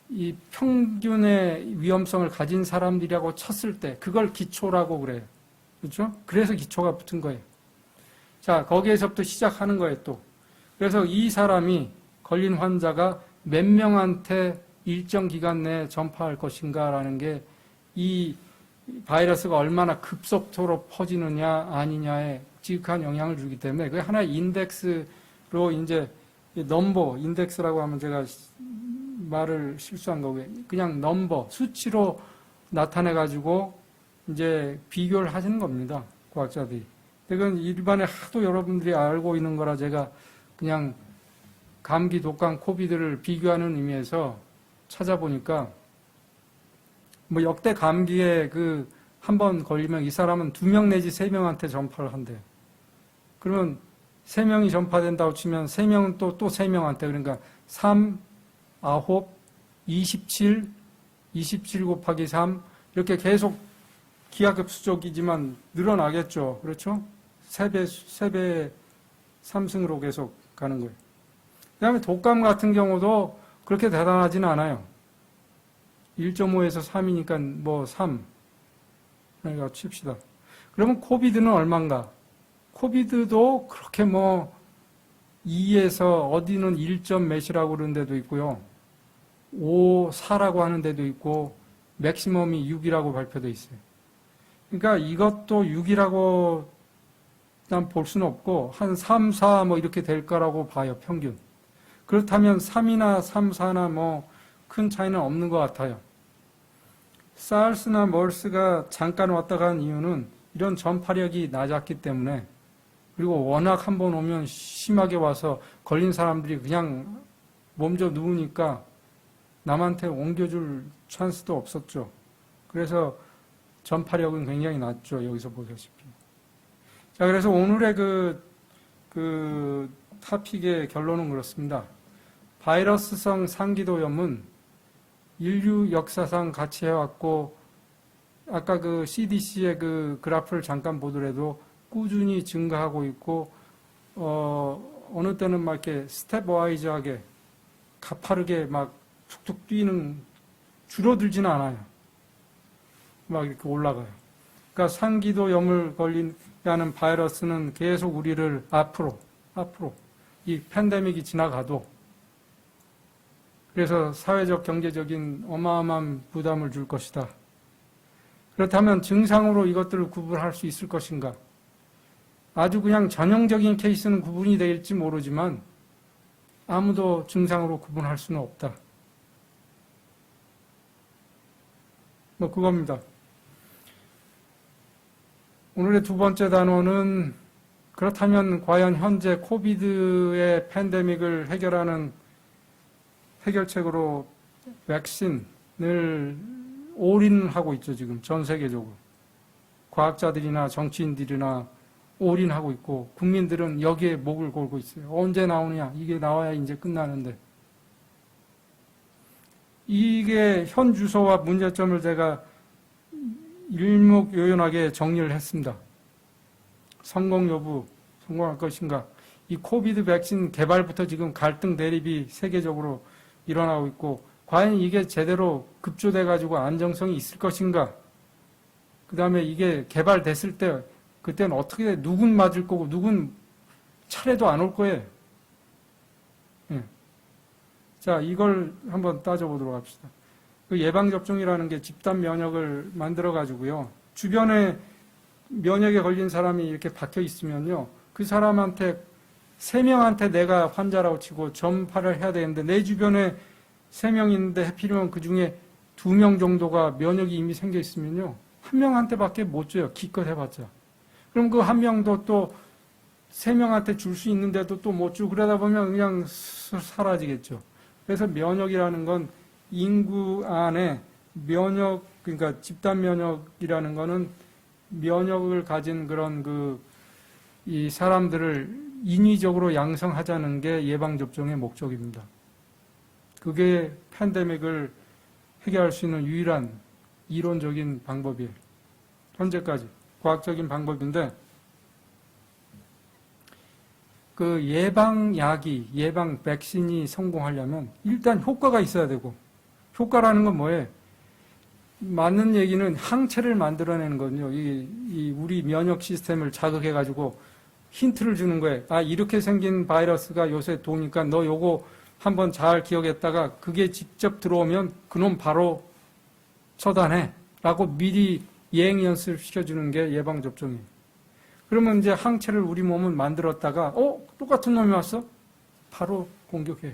이 평균의 위험성을 가진 사람들이라고 쳤을 때 그걸 기초라고 그래요. 그렇죠? 그래서 기초가 붙은 거예요. 자, 거기에서부터 시작하는 거예요, 또. 그래서 이 사람이 걸린 환자가 몇 명한테 일정 기간 내에 전파할 것인가라는 게 이 바이러스가 얼마나 급속도로 퍼지느냐 아니냐에 지극한 영향을 주기 때문에 그게 하나의 인덱스로 이제 넘버, 인덱스라고 하면 제가 말을 실수한 거고요. 그냥 넘버, 수치로 나타내가지고 이제 비교를 하시는 겁니다. 과학자들이. 그건 일반에 하도 여러분들이 알고 있는 거라 제가 그냥 감기, 독감, 코비드를 비교하는 의미에서 찾아보니까 뭐 역대 감기에 한 번 걸리면 이 사람은 2명 내지 3명한테 전파를 한대요. 그러면 3명이 전파된다고 치면 3명은 또 3명한테, 그러니까 3, 9, 27, 27 곱하기 3, 이렇게 계속 기하급수적이지만 늘어나겠죠. 그렇죠? 3배 3승으로 계속 가는 거예요. 그 다음에 독감 같은 경우도 그렇게 대단하진 않아요. 1.5에서 3이니까 뭐 3. 그러니까 칩시다. 그러면 코비드는 얼마인가? 코비드도 그렇게 뭐 2에서 어디는 1점 몇이라고 그러는 데도 있고요. 5, 4라고 하는 데도 있고 맥시멈이 6이라고 발표되어 있어요. 그러니까 이것도 6이라고 난 볼 수는 없고 한 3, 4 뭐 이렇게 될 거라고 봐요. 평균. 그렇다면 3이나 3, 4나 뭐 큰 차이는 없는 것 같아요. 사르스나 멀스가 잠깐 왔다 간 이유는 이런 전파력이 낮았기 때문에, 그리고 워낙 한번 오면 심하게 와서 걸린 사람들이 그냥 몸져 누우니까 남한테 옮겨줄 찬스도 없었죠. 그래서 전파력은 굉장히 낮죠. 여기서 보다시피. 자, 그래서 오늘의 그 타픽의 결론은 그렇습니다. 바이러스성 상기도염은 인류 역사상 같이 해왔고, 아까 그 CDC의 그 그래프를 잠깐 보더라도 꾸준히 증가하고 있고, 어느 때는 막 이렇게 스텝와이즈하게 가파르게 막 툭툭 뛰는, 줄어들지는 않아요. 막 이렇게 올라가요. 그러니까 상기도염을 걸리는 바이러스는 계속 우리를 앞으로 이 팬데믹이 지나가도, 그래서 사회적 경제적인 어마어마한 부담을 줄 것이다. 그렇다면 증상으로 이것들을 구분할 수 있을 것인가? 아주 그냥 전형적인 케이스는 구분이 될지 모르지만 아무도 증상으로 구분할 수는 없다. 뭐 그겁니다. 오늘의 두 번째 단어는, 그렇다면 과연 현재 코비드의 팬데믹을 해결하는 해결책으로 백신을 올인하고 있죠. 지금 전 세계적으로. 과학자들이나 정치인들이나 올인하고 있고, 국민들은 여기에 목을 걸고 있어요. 언제 나오느냐? 이게 나와야 이제 끝나는데. 이게 현 주소와 문제점을 제가 일목요연하게 정리를 했습니다. 성공 여부, 성공할 것인가. 이 코비드 백신 개발부터 지금 갈등 대립이 세계적으로 일어나고 있고, 과연 이게 제대로 급조돼가지고 안정성이 있을 것인가. 그 다음에 이게 개발됐을 때, 그때는 어떻게, 누군 맞을 거고, 누군 차례도 안 올 거예요. 예. 자, 이걸 한번 따져보도록 합시다. 그 예방접종이라는 게 집단 면역을 만들어가지고요. 주변에 면역에 걸린 사람이 이렇게 박혀 있으면요. 그 사람한테, 3명한테 내가 환자라고 치고 전파를 해야 되는데, 내 주변에 3명 있는데 하필이면 그 중에 2명 정도가 면역이 이미 생겨 있으면요. 1명한테밖에 못 줘요. 기껏 해봤자. 그럼 그 1명도 또 3명한테 줄 수 있는데도 또 못 주고, 그러다 보면 그냥 사라지겠죠. 그래서 면역이라는 건 인구 안에 면역, 그러니까 집단 면역이라는 거는 면역을 가진 그런 이 사람들을 인위적으로 양성하자는 게 예방접종의 목적입니다. 그게 팬데믹을 해결할 수 있는 유일한 이론적인 방법이에요. 현재까지 과학적인 방법인데, 그 예방약이, 예방 백신이 성공하려면 일단 효과가 있어야 되고, 효과라는 건 뭐예요? 맞는 얘기는 항체를 만들어내는 거거든요. 이 우리 면역 시스템을 자극해가지고 힌트를 주는 거예요. 아, 이렇게 생긴 바이러스가 요새 도니까 너 요거 한번 잘 기억했다가 그게 직접 들어오면 그놈 바로 처단해. 라고 미리 예행 연습 시켜주는 게 예방접종이에요. 그러면 이제 항체를 우리 몸은 만들었다가, 똑같은 놈이 왔어? 바로 공격해요.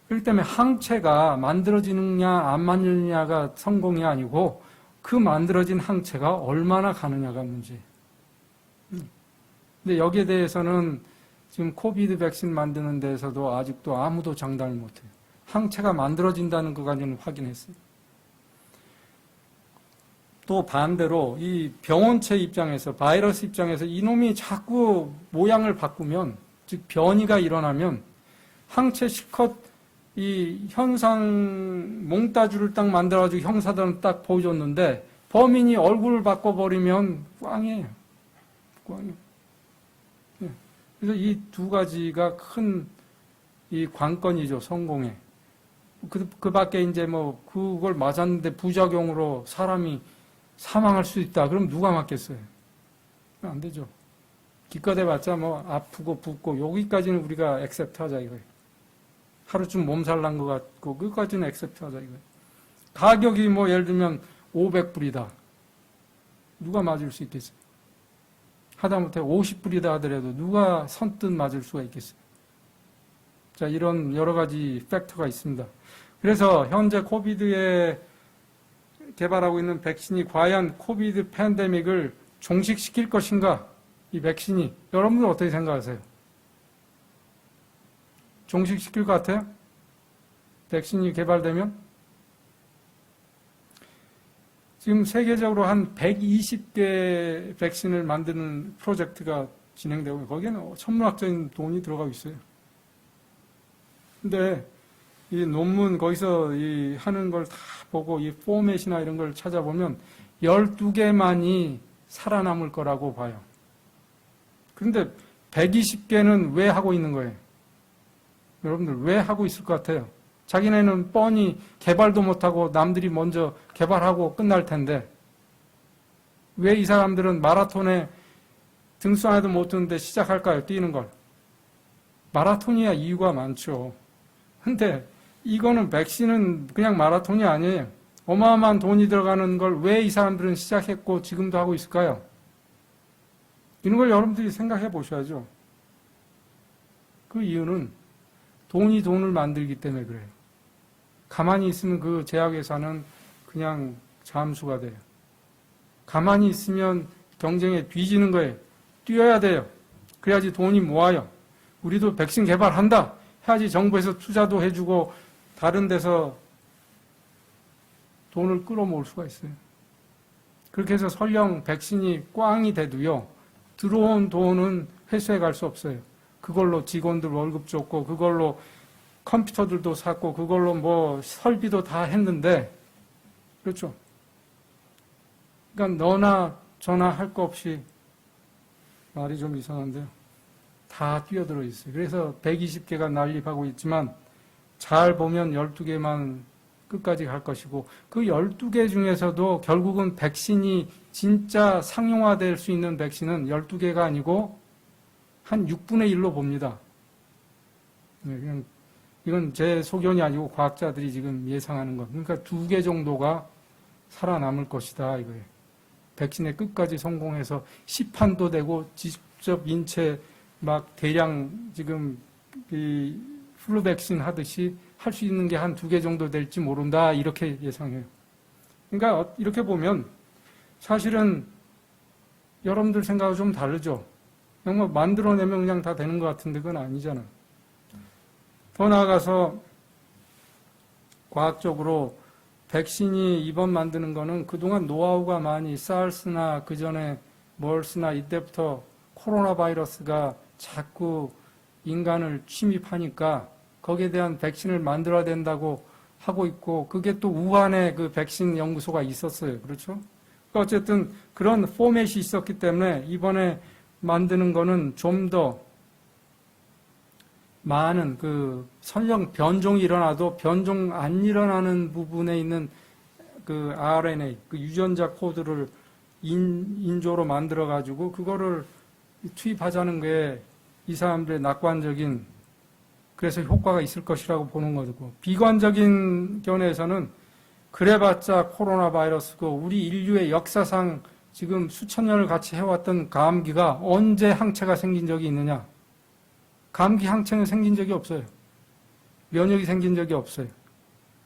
그렇기 때문에 항체가 만들어지느냐 안 만들느냐가 성공이 아니고, 그 만들어진 항체가 얼마나 가느냐가 문제예요. 근데 여기에 대해서는 지금 코비드 백신 만드는 데에서도 아직도 아무도 장담을 못해요. 항체가 만들어진다는 것까지는 확인했어요. 또 반대로 이 병원체 입장에서, 바이러스 입장에서 이놈이 자꾸 모양을 바꾸면, 즉 변이가 일어나면 항체 실컷 이 현상 몽따주를 딱 만들어가지고 형사들은 딱 보여줬는데 범인이 얼굴을 바꿔버리면 꽝이에요. 꽝이에요. 예. 그래서 이 두 가지가 큰 이 관건이죠, 성공에. 그 밖에 이제 뭐 그걸 맞았는데 부작용으로 사람이 사망할 수 있다. 그럼 누가 맞겠어요? 안 되죠. 기껏해봤자 뭐 아프고 붓고 여기까지는 우리가 액셉트 하자 이거예요. 하루쯤 몸살 난 것 같고 그것까지는 액셉트 하자 이거예요. 가격이 뭐 예를 들면 500불이다. 누가 맞을 수 있겠어요? 하다못해 50불이다 하더라도 누가 선뜻 맞을 수가 있겠어요? 자, 이런 여러 가지 팩터가 있습니다. 그래서 현재 코비드에 개발하고 있는 백신이 과연 코비드 팬데믹을 종식시킬 것인가? 이 백신이. 여러분들 어떻게 생각하세요? 종식시킬 것 같아요? 백신이 개발되면? 지금 세계적으로 한 120개 백신을 만드는 프로젝트가 진행되고 있고 거기에는 천문학적인 돈이 들어가고 있어요. 근데 이 논문 거기서 이 하는 걸 다 보고 이 포맷이나 이런 걸 찾아보면 12개만이 살아남을 거라고 봐요. 그런데 120개는 왜 하고 있는 거예요? 여러분들 왜 하고 있을 것 같아요? 자기네는 뻔히 개발도 못하고 남들이 먼저 개발하고 끝날 텐데 왜 이 사람들은 마라톤에 등수 안에도 못 드는데 시작할까요? 뛰는 걸. 마라톤이야 이유가 많죠. 근데 이거는 백신은 그냥 마라톤이 아니에요. 어마어마한 돈이 들어가는 걸 왜 이 사람들은 시작했고 지금도 하고 있을까요? 이런 걸 여러분들이 생각해 보셔야죠. 그 이유는 돈이 돈을 만들기 때문에 그래요. 가만히 있으면 그 제약회사는 그냥 잠수가 돼요. 가만히 있으면 경쟁에 뒤지는 거예요. 뛰어야 돼요. 그래야지 돈이 모아요. 우리도 백신 개발한다. 해야지 정부에서 투자도 해주고 다른 데서 돈을 끌어모을 수가 있어요. 그렇게 해서 설령 백신이 꽝이 돼도요. 들어온 돈은 회수해 갈 수 없어요. 그걸로 직원들 월급 줬고 그걸로 컴퓨터들도 샀고 그걸로 뭐 설비도 다 했는데 그렇죠. 그러니까 너나 저나 할 거 없이 말이 좀 이상한데요. 다 뛰어들어 있어요. 그래서 120개가 난립하고 있지만 잘 보면 12개만 끝까지 갈 것이고 그 12개 중에서도 결국은 백신이 진짜 상용화될 수 있는 백신은 12개가 아니고 한 6분의 1로 봅니다. 그냥 이건 제 소견이 아니고 과학자들이 지금 예상하는 것. 그러니까 2개 정도가 살아남을 것이다 이거예요. 백신에 끝까지 성공해서 시판도 되고 직접 인체 막 대량 지금 이 플루 백신 하듯이 할 수 있는 게 한 2개 정도 될지 모른다 이렇게 예상해요. 그러니까 이렇게 보면 사실은 여러분들 생각은 좀 다르죠. 그냥 뭐 만들어내면 그냥 다 되는 것 같은데 그건 아니잖아. 더 나아가서 과학적으로 백신이 이번 만드는 거는 그동안 노하우가 많이 사르스나 그전에 멀스나 이때부터 코로나 바이러스가 자꾸 인간을 침입하니까 거기에 대한 백신을 만들어야 된다고 하고 있고 그게 또 우한에 그 백신 연구소가 있었어요. 그렇죠? 그러니까 어쨌든 그런 포맷이 있었기 때문에 이번에 만드는 거는 좀 더 많은 그 설령 변종이 일어나도 변종 안 일어나는 부분에 있는 그 RNA, 그 유전자 코드를 인조로 만들어 가지고 그거를 투입하자는 게 이 사람들의 낙관적인 그래서 효과가 있을 것이라고 보는 거고 비관적인 견해에서는 그래봤자 코로나 바이러스고 우리 인류의 역사상 지금 수천 년을 같이 해왔던 감기가 언제 항체가 생긴 적이 있느냐? 감기 항체는 생긴 적이 없어요. 면역이 생긴 적이 없어요.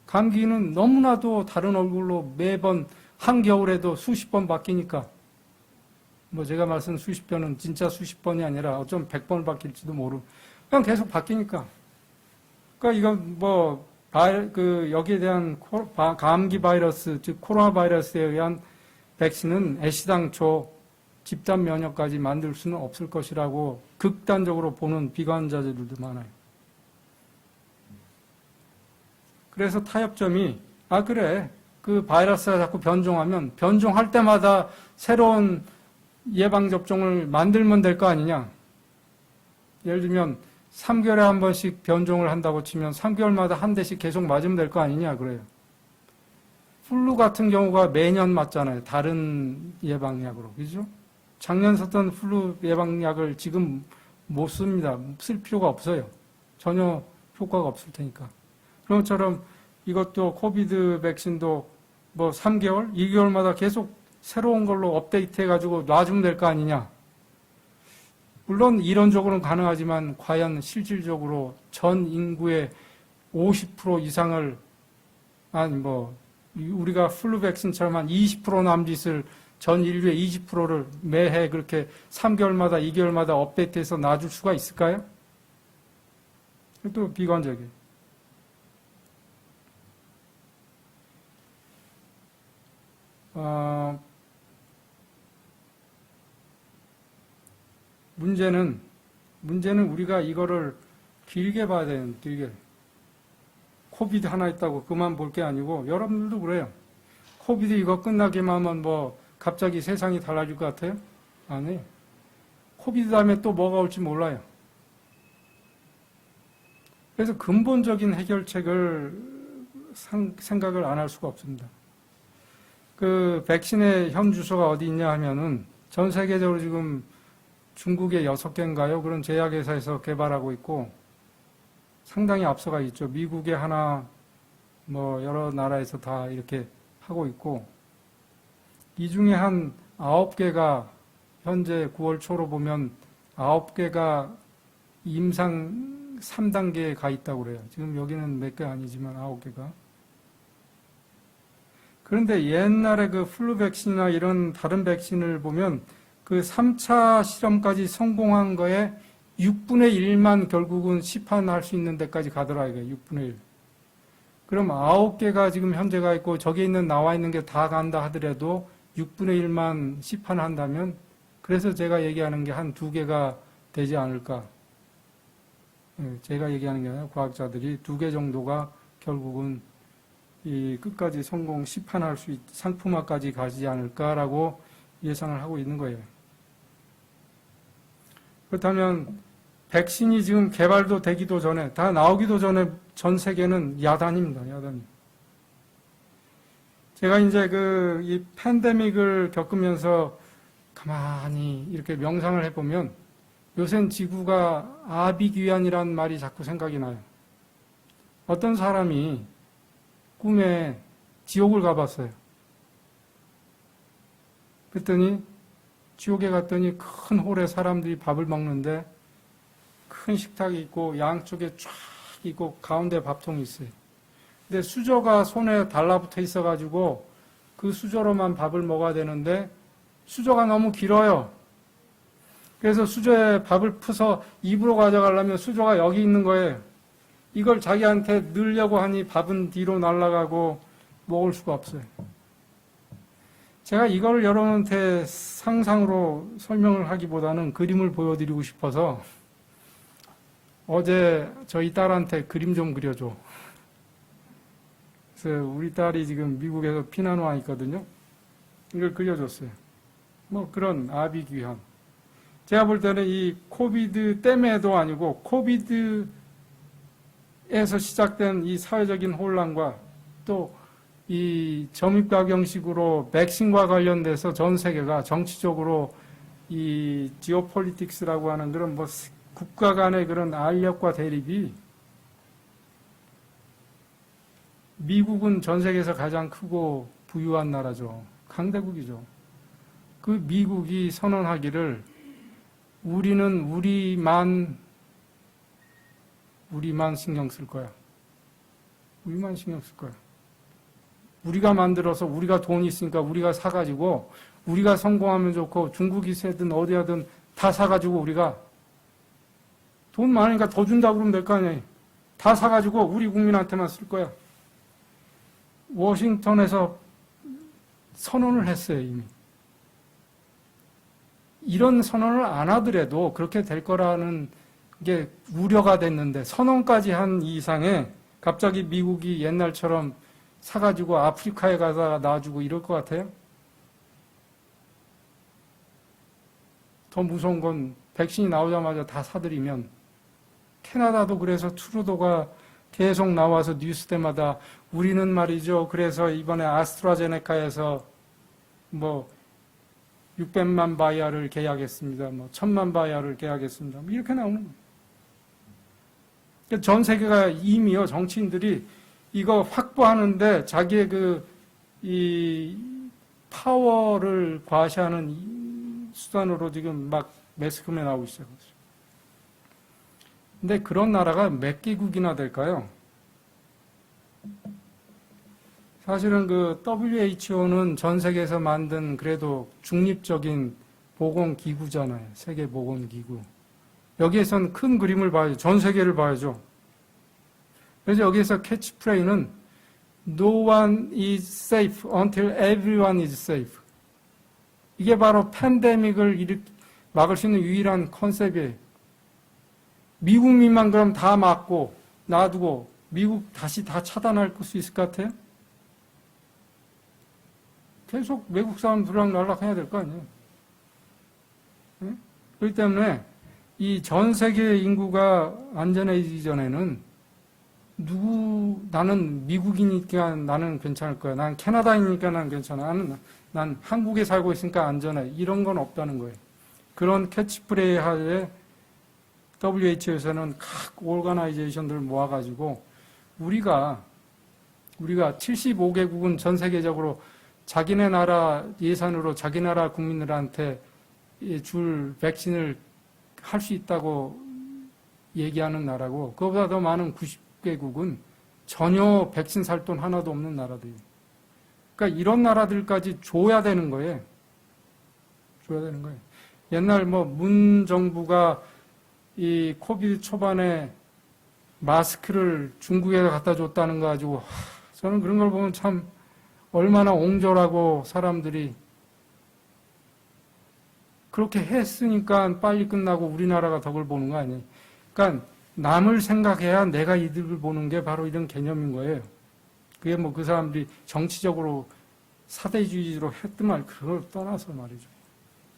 감기는 너무나도 다른 얼굴로 매번 한겨울에도 수십 번 바뀌니까 뭐 제가 말씀 수십 번은 진짜 수십 번이 아니라 어쩜 100번을 바뀔지도 모르고 그냥 계속 바뀌니까 그러니까 이건 뭐 여기에 대한 감기 바이러스 즉 코로나 바이러스에 의한 백신은 애시당초 집단 면역까지 만들 수는 없을 것이라고 극단적으로 보는 비관자들도 많아요. 그래서 타협점이 그래 그 바이러스가 자꾸 변종하면 변종할 때마다 새로운 예방접종을 만들면 될 거 아니냐. 예를 들면 3개월에 한 번씩 변종을 한다고 치면 3개월마다 한 대씩 계속 맞으면 될 거 아니냐 그래요. 플루 같은 경우가 매년 맞잖아요. 다른 예방약으로. 그죠? 작년 썼던 플루 예방약을 지금 못 씁니다. 쓸 필요가 없어요. 전혀 효과가 없을 테니까. 그런 것처럼 이것도 코비드 백신도 뭐 3개월, 2개월마다 계속 새로운 걸로 업데이트 해가지고 놔주면 될 거 아니냐. 물론 이론적으로는 가능하지만 과연 실질적으로 전 인구의 50% 이상을 우리가 플루 백신처럼 한 20% 남짓을 전 인류의 20%를 매해 그렇게 3개월마다 2개월마다 업데이트해서 놔줄 수가 있을까요? 또 비관적이에요. 문제는 우리가 이거를 길게 봐야 돼요. 길게. 코비드 하나 있다고 그만 볼 게 아니고 여러분들도 그래요. 코비드 이거 끝나기만 하면 뭐 갑자기 세상이 달라질 것 같아요? 아니에요. 코비드 다음에 또 뭐가 올지 몰라요. 그래서 근본적인 해결책을 생각을 안 할 수가 없습니다. 그 백신의 현 주소가 어디 있냐 하면은 전 세계적으로 지금 중국의 6개인가요? 그런 제약회사에서 개발하고 있고 상당히 앞서가 있죠. 미국의 하나, 뭐 여러 나라에서 다 이렇게 하고 있고 이 중에 한 9개가 현재 9월 초로 보면 9개가 임상 3단계에 가 있다고 그래요. 지금 여기는 몇 개 아니지만 9개가. 그런데 옛날에 그 플루 백신이나 이런 다른 백신을 보면 그 3차 실험까지 성공한 거에 6분의 1만 결국은 시판할 수 있는 데까지 가더라고요. 6분의 1. 그럼 9개가 지금 현재가 있고 저기 나와 있는 게 다 간다 하더라도 6분의 1만 시판한다면 그래서 제가 얘기하는 게 한 2개가 되지 않을까. 제가 얘기하는 게 아니라 과학자들이 2개 정도가 결국은 이 끝까지 성공 시판할 수 상품화까지 가지 않을까라고 예상을 하고 있는 거예요. 그렇다면 백신이 지금 개발도 되기도 전에 다 나오기도 전에 전 세계는 야단입니다. 야단. 제가 이제 이 팬데믹을 겪으면서 가만히 이렇게 명상을 해보면 요새는 지구가 아비규환이라는 말이 자꾸 생각이 나요. 어떤 사람이 꿈에 지옥을 가봤어요. 그랬더니 지옥에 갔더니 큰 홀에 사람들이 밥을 먹는데 큰 식탁이 있고 양쪽에 쫙 있고 가운데 밥통이 있어요. 근데 수저가 손에 달라붙어 있어가지고 그 수저로만 밥을 먹어야 되는데 수저가 너무 길어요. 그래서 수저에 밥을 푸서 입으로 가져가려면 수저가 여기 있는 거예요. 이걸 자기한테 넣으려고 하니 밥은 뒤로 날아가고 먹을 수가 없어요. 제가 이걸 여러분한테 상상으로 설명을 하기보다는 그림을 보여드리고 싶어서 어제 저희 딸한테 그림 좀 그려줘. 그래서 우리 딸이 지금 미국에서 피난 와 있거든요. 이걸 그려줬어요. 뭐 그런 아비규환. 제가 볼 때는 이 코비드 때문에도 아니고 코비드에서 시작된 이 사회적인 혼란과 또 이 점입가경식으로 백신과 관련돼서 전 세계가 정치적으로 이 지오폴리틱스라고 하는 그런 뭐 국가 간의 그런 알력과 대립이 미국은 전 세계에서 가장 크고 부유한 나라죠. 강대국이죠. 그 미국이 선언하기를 우리는 우리만 신경 쓸 거야. 우리만 신경 쓸 거야. 우리가 만들어서 우리가 돈이 있으니까 우리가 사가지고 우리가 성공하면 좋고 중국이 세든 어디 하든 다 사가지고 우리가 돈 많으니까 더 준다고 그러면 될 거 아니에요. 다 사가지고 우리 국민한테만 쓸 거야. 워싱턴에서 선언을 했어요, 이미. 이런 선언을 안 하더라도 그렇게 될 거라는 게 우려가 됐는데 선언까지 한 이상에 갑자기 미국이 옛날처럼 사가지고 아프리카에 가다가 놔주고 이럴 것 같아요? 더 무서운 건 백신이 나오자마자 다 사들이면 캐나다도 그래서 트루도가 계속 나와서 뉴스 때마다 우리는 말이죠. 그래서 이번에 아스트라제네카에서 뭐 600만 바이알을 계약했습니다. 뭐 1000만 바이알을 계약했습니다. 뭐 이렇게 나오는 거예요. 그러니까 전 세계가 이미요 정치인들이 이거 확보하는데 자기의 이 파워를 과시하는 수단으로 지금 막 매스컴에 나오고 있어요. 근데 그런 나라가 몇 개국이나 될까요? 사실은 WHO는 전 세계에서 만든 그래도 중립적인 보건기구잖아요. 세계보건기구. 여기에선 큰 그림을 봐야죠. 전 세계를 봐야죠. 그래서 여기에서 캐치프레이는 No one is safe until everyone is safe. 이게 바로 팬데믹을 막을 수 있는 유일한 컨셉이에요. 미국민만 그럼 다 막고 놔두고 미국 다시 다 차단할 수 있을 것 같아요? 계속 외국 사람 들락날락 해야 될 거 아니에요. 네? 그렇기 때문에 이 전 세계 인구가 안전해지기 전에는 나는 미국이니까 나는 괜찮을 거야. 난 캐나다이니까 난 괜찮아. 난 한국에 살고 있으니까 안전해. 이런 건 없다는 거예요. 그런 캐치프레이 하에 WHO에서는 각 오르가나이제이션들을 모아가지고 우리가 75개국은 전 세계적으로 자기네 나라 예산으로 자기 나라 국민들한테 줄 백신을 할 수 있다고 얘기하는 나라고 그거보다 더 많은 90개국은 전혀 백신 살 돈 하나도 없는 나라들이에요. 그러니까 이런 나라들까지 줘야 되는 거예요. 줘야 되는 거예요. 옛날 문 정부가 이 코비드 초반에 마스크를 중국에서 갖다 줬다는 거 가지고 저는 그런 걸 보면 참 얼마나 옹졸하고 사람들이 그렇게 했으니까 빨리 끝나고 우리나라가 덕을 보는 거 아니에요. 그러니까 남을 생각해야 내가 이득을 보는 게 바로 이런 개념인 거예요. 그게 그 사람들이 정치적으로 사대주의로 했든 말 그걸 떠나서 말이죠.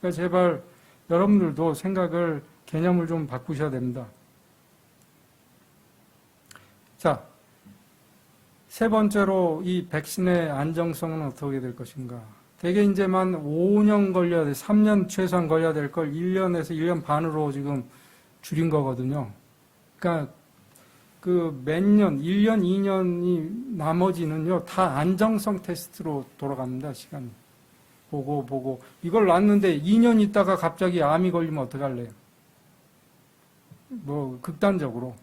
그러니까 제발 여러분들도 생각을 개념을 좀 바꾸셔야 됩니다. 자, 세 번째로 이 백신의 안정성은 어떻게 될 것인가. 대개 이제만 5년 걸려야 돼. 3년 최소한 걸려야 될 걸 1년에서 1년 반으로 지금 줄인 거거든요. 그러니까 몇 년, 1년, 2년이 나머지는요, 다 안정성 테스트로 돌아갑니다, 시간이. 보고. 이걸 놨는데 2년 있다가 갑자기 암이 걸리면 어떡할래요? 극단적으로.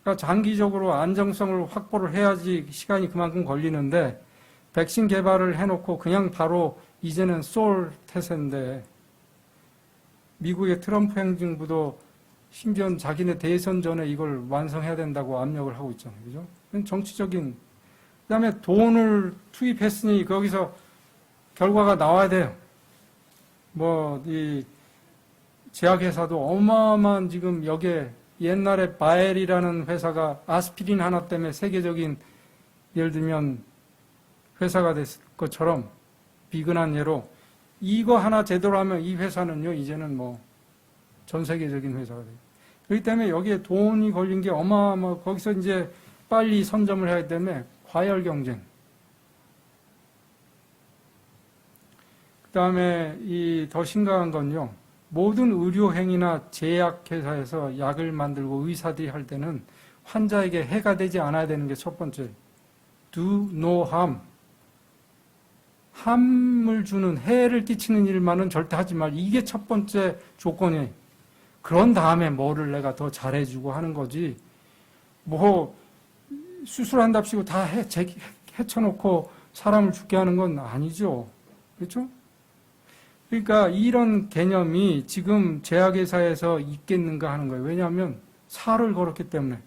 그러니까 장기적으로 안정성을 확보를 해야지 시간이 그만큼 걸리는데, 백신 개발을 해놓고 그냥 바로 이제는 쏠 태세인데, 미국의 트럼프 행정부도 심지어 자기네 대선 전에 이걸 완성해야 된다고 압력을 하고 있잖아요. 그죠? 정치적인, 그 다음에 돈을 투입했으니 거기서 결과가 나와야 돼요. 이 제약회사도 어마어마한 지금 여기에 옛날에 바엘이라는 회사가 아스피린 하나 때문에 세계적인 예를 들면 회사가 됐을 것처럼 비근한 예로 이거 하나 제대로 하면 이 회사는요, 이제는 전 세계적인 회사가 돼요. 그렇기 때문에 여기에 돈이 걸린 게 거기서 이제 빨리 선점을 해야 되기 때문에 과열 경쟁. 그 다음에 더 심각한 건요, 모든 의료행위나 제약회사에서 약을 만들고 의사들이 할 때는 환자에게 해가 되지 않아야 되는 게 첫 번째. Do no harm. 함을 주는 해를 끼치는 일만은 절대 하지 말. 이게 첫 번째 조건이에요. 그런 다음에 뭐를 내가 더 잘해주고 하는 거지. 수술한답시고 다 해쳐놓고 사람을 죽게 하는 건 아니죠. 그렇죠? 그러니까 이런 개념이 지금 제약회사에서 있겠는가 하는 거예요. 왜냐하면 살을 걸었기 때문에.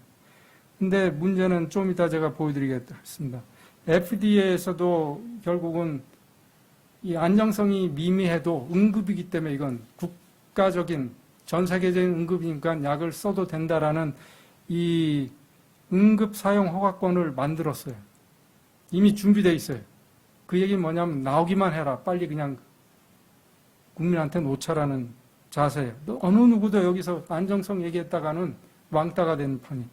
근데 문제는 좀 이따 제가 보여드리겠습니다. FDA에서도 결국은 이 안정성이 미미해도 응급이기 때문에 이건 국가적인 전 세계적인 응급이니까 약을 써도 된다라는 이 응급 사용 허가권을 만들었어요. 이미 준비되어 있어요. 그 얘기는 뭐냐면 나오기만 해라. 빨리 그냥 국민한테 놓자라는 자세예요. 어느 누구도 여기서 안정성 얘기했다가는 왕따가 되는 판이.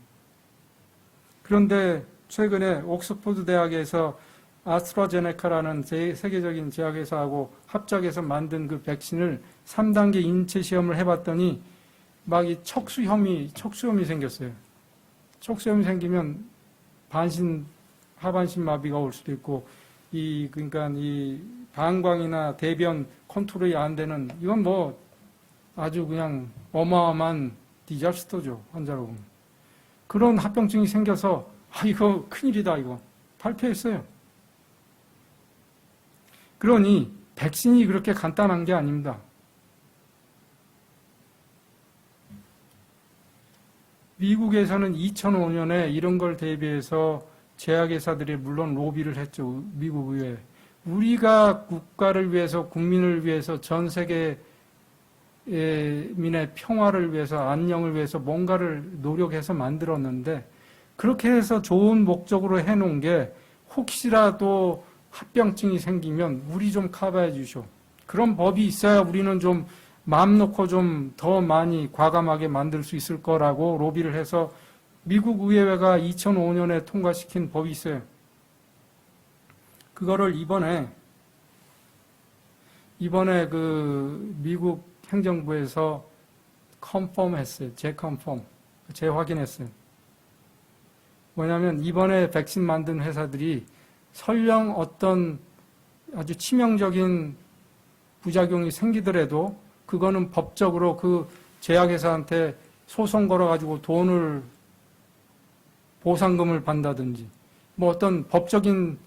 그런데 최근에 옥스퍼드 대학에서 아스트라제네카라는 세계적인 제약회사하고 합작해서 만든 그 백신을 3단계 인체 시험을 해봤더니 막 이 척수염이 생겼어요. 척수염이 생기면 하반신 마비가 올 수도 있고, 그러니까 이 방광이나 대변 컨트롤이 안 되는, 이건 뭐 아주 그냥 어마어마한 디자스터죠, 환자로 보면. 그런 합병증이 생겨서, 이거 큰일이다, 이거. 발표했어요. 그러니, 백신이 그렇게 간단한 게 아닙니다. 미국에서는 2005년에 이런 걸 대비해서 제약회사들이 물론 로비를 했죠. 미국 의회에. 우리가 국가를 위해서, 국민을 위해서, 전 세계민의 평화를 위해서, 안녕을 위해서 뭔가를 노력해서 만들었는데, 그렇게 해서 좋은 목적으로 해놓은 게 혹시라도 합병증이 생기면 우리 좀 커버해 주쇼. 그런 법이 있어야 우리는 좀 마음 놓고 좀 더 많이 과감하게 만들 수 있을 거라고 로비를 해서 미국 의회가 2005년에 통과시킨 법이 있어요. 그거를 이번에 그 미국 행정부에서 컨펌했어요. 재확인했어요. 뭐냐면 이번에 백신 만든 회사들이 설령 어떤 아주 치명적인 부작용이 생기더라도 그거는 법적으로 그 제약회사한테 소송 걸어가지고 보상금을 받는다든지 뭐 어떤 법적인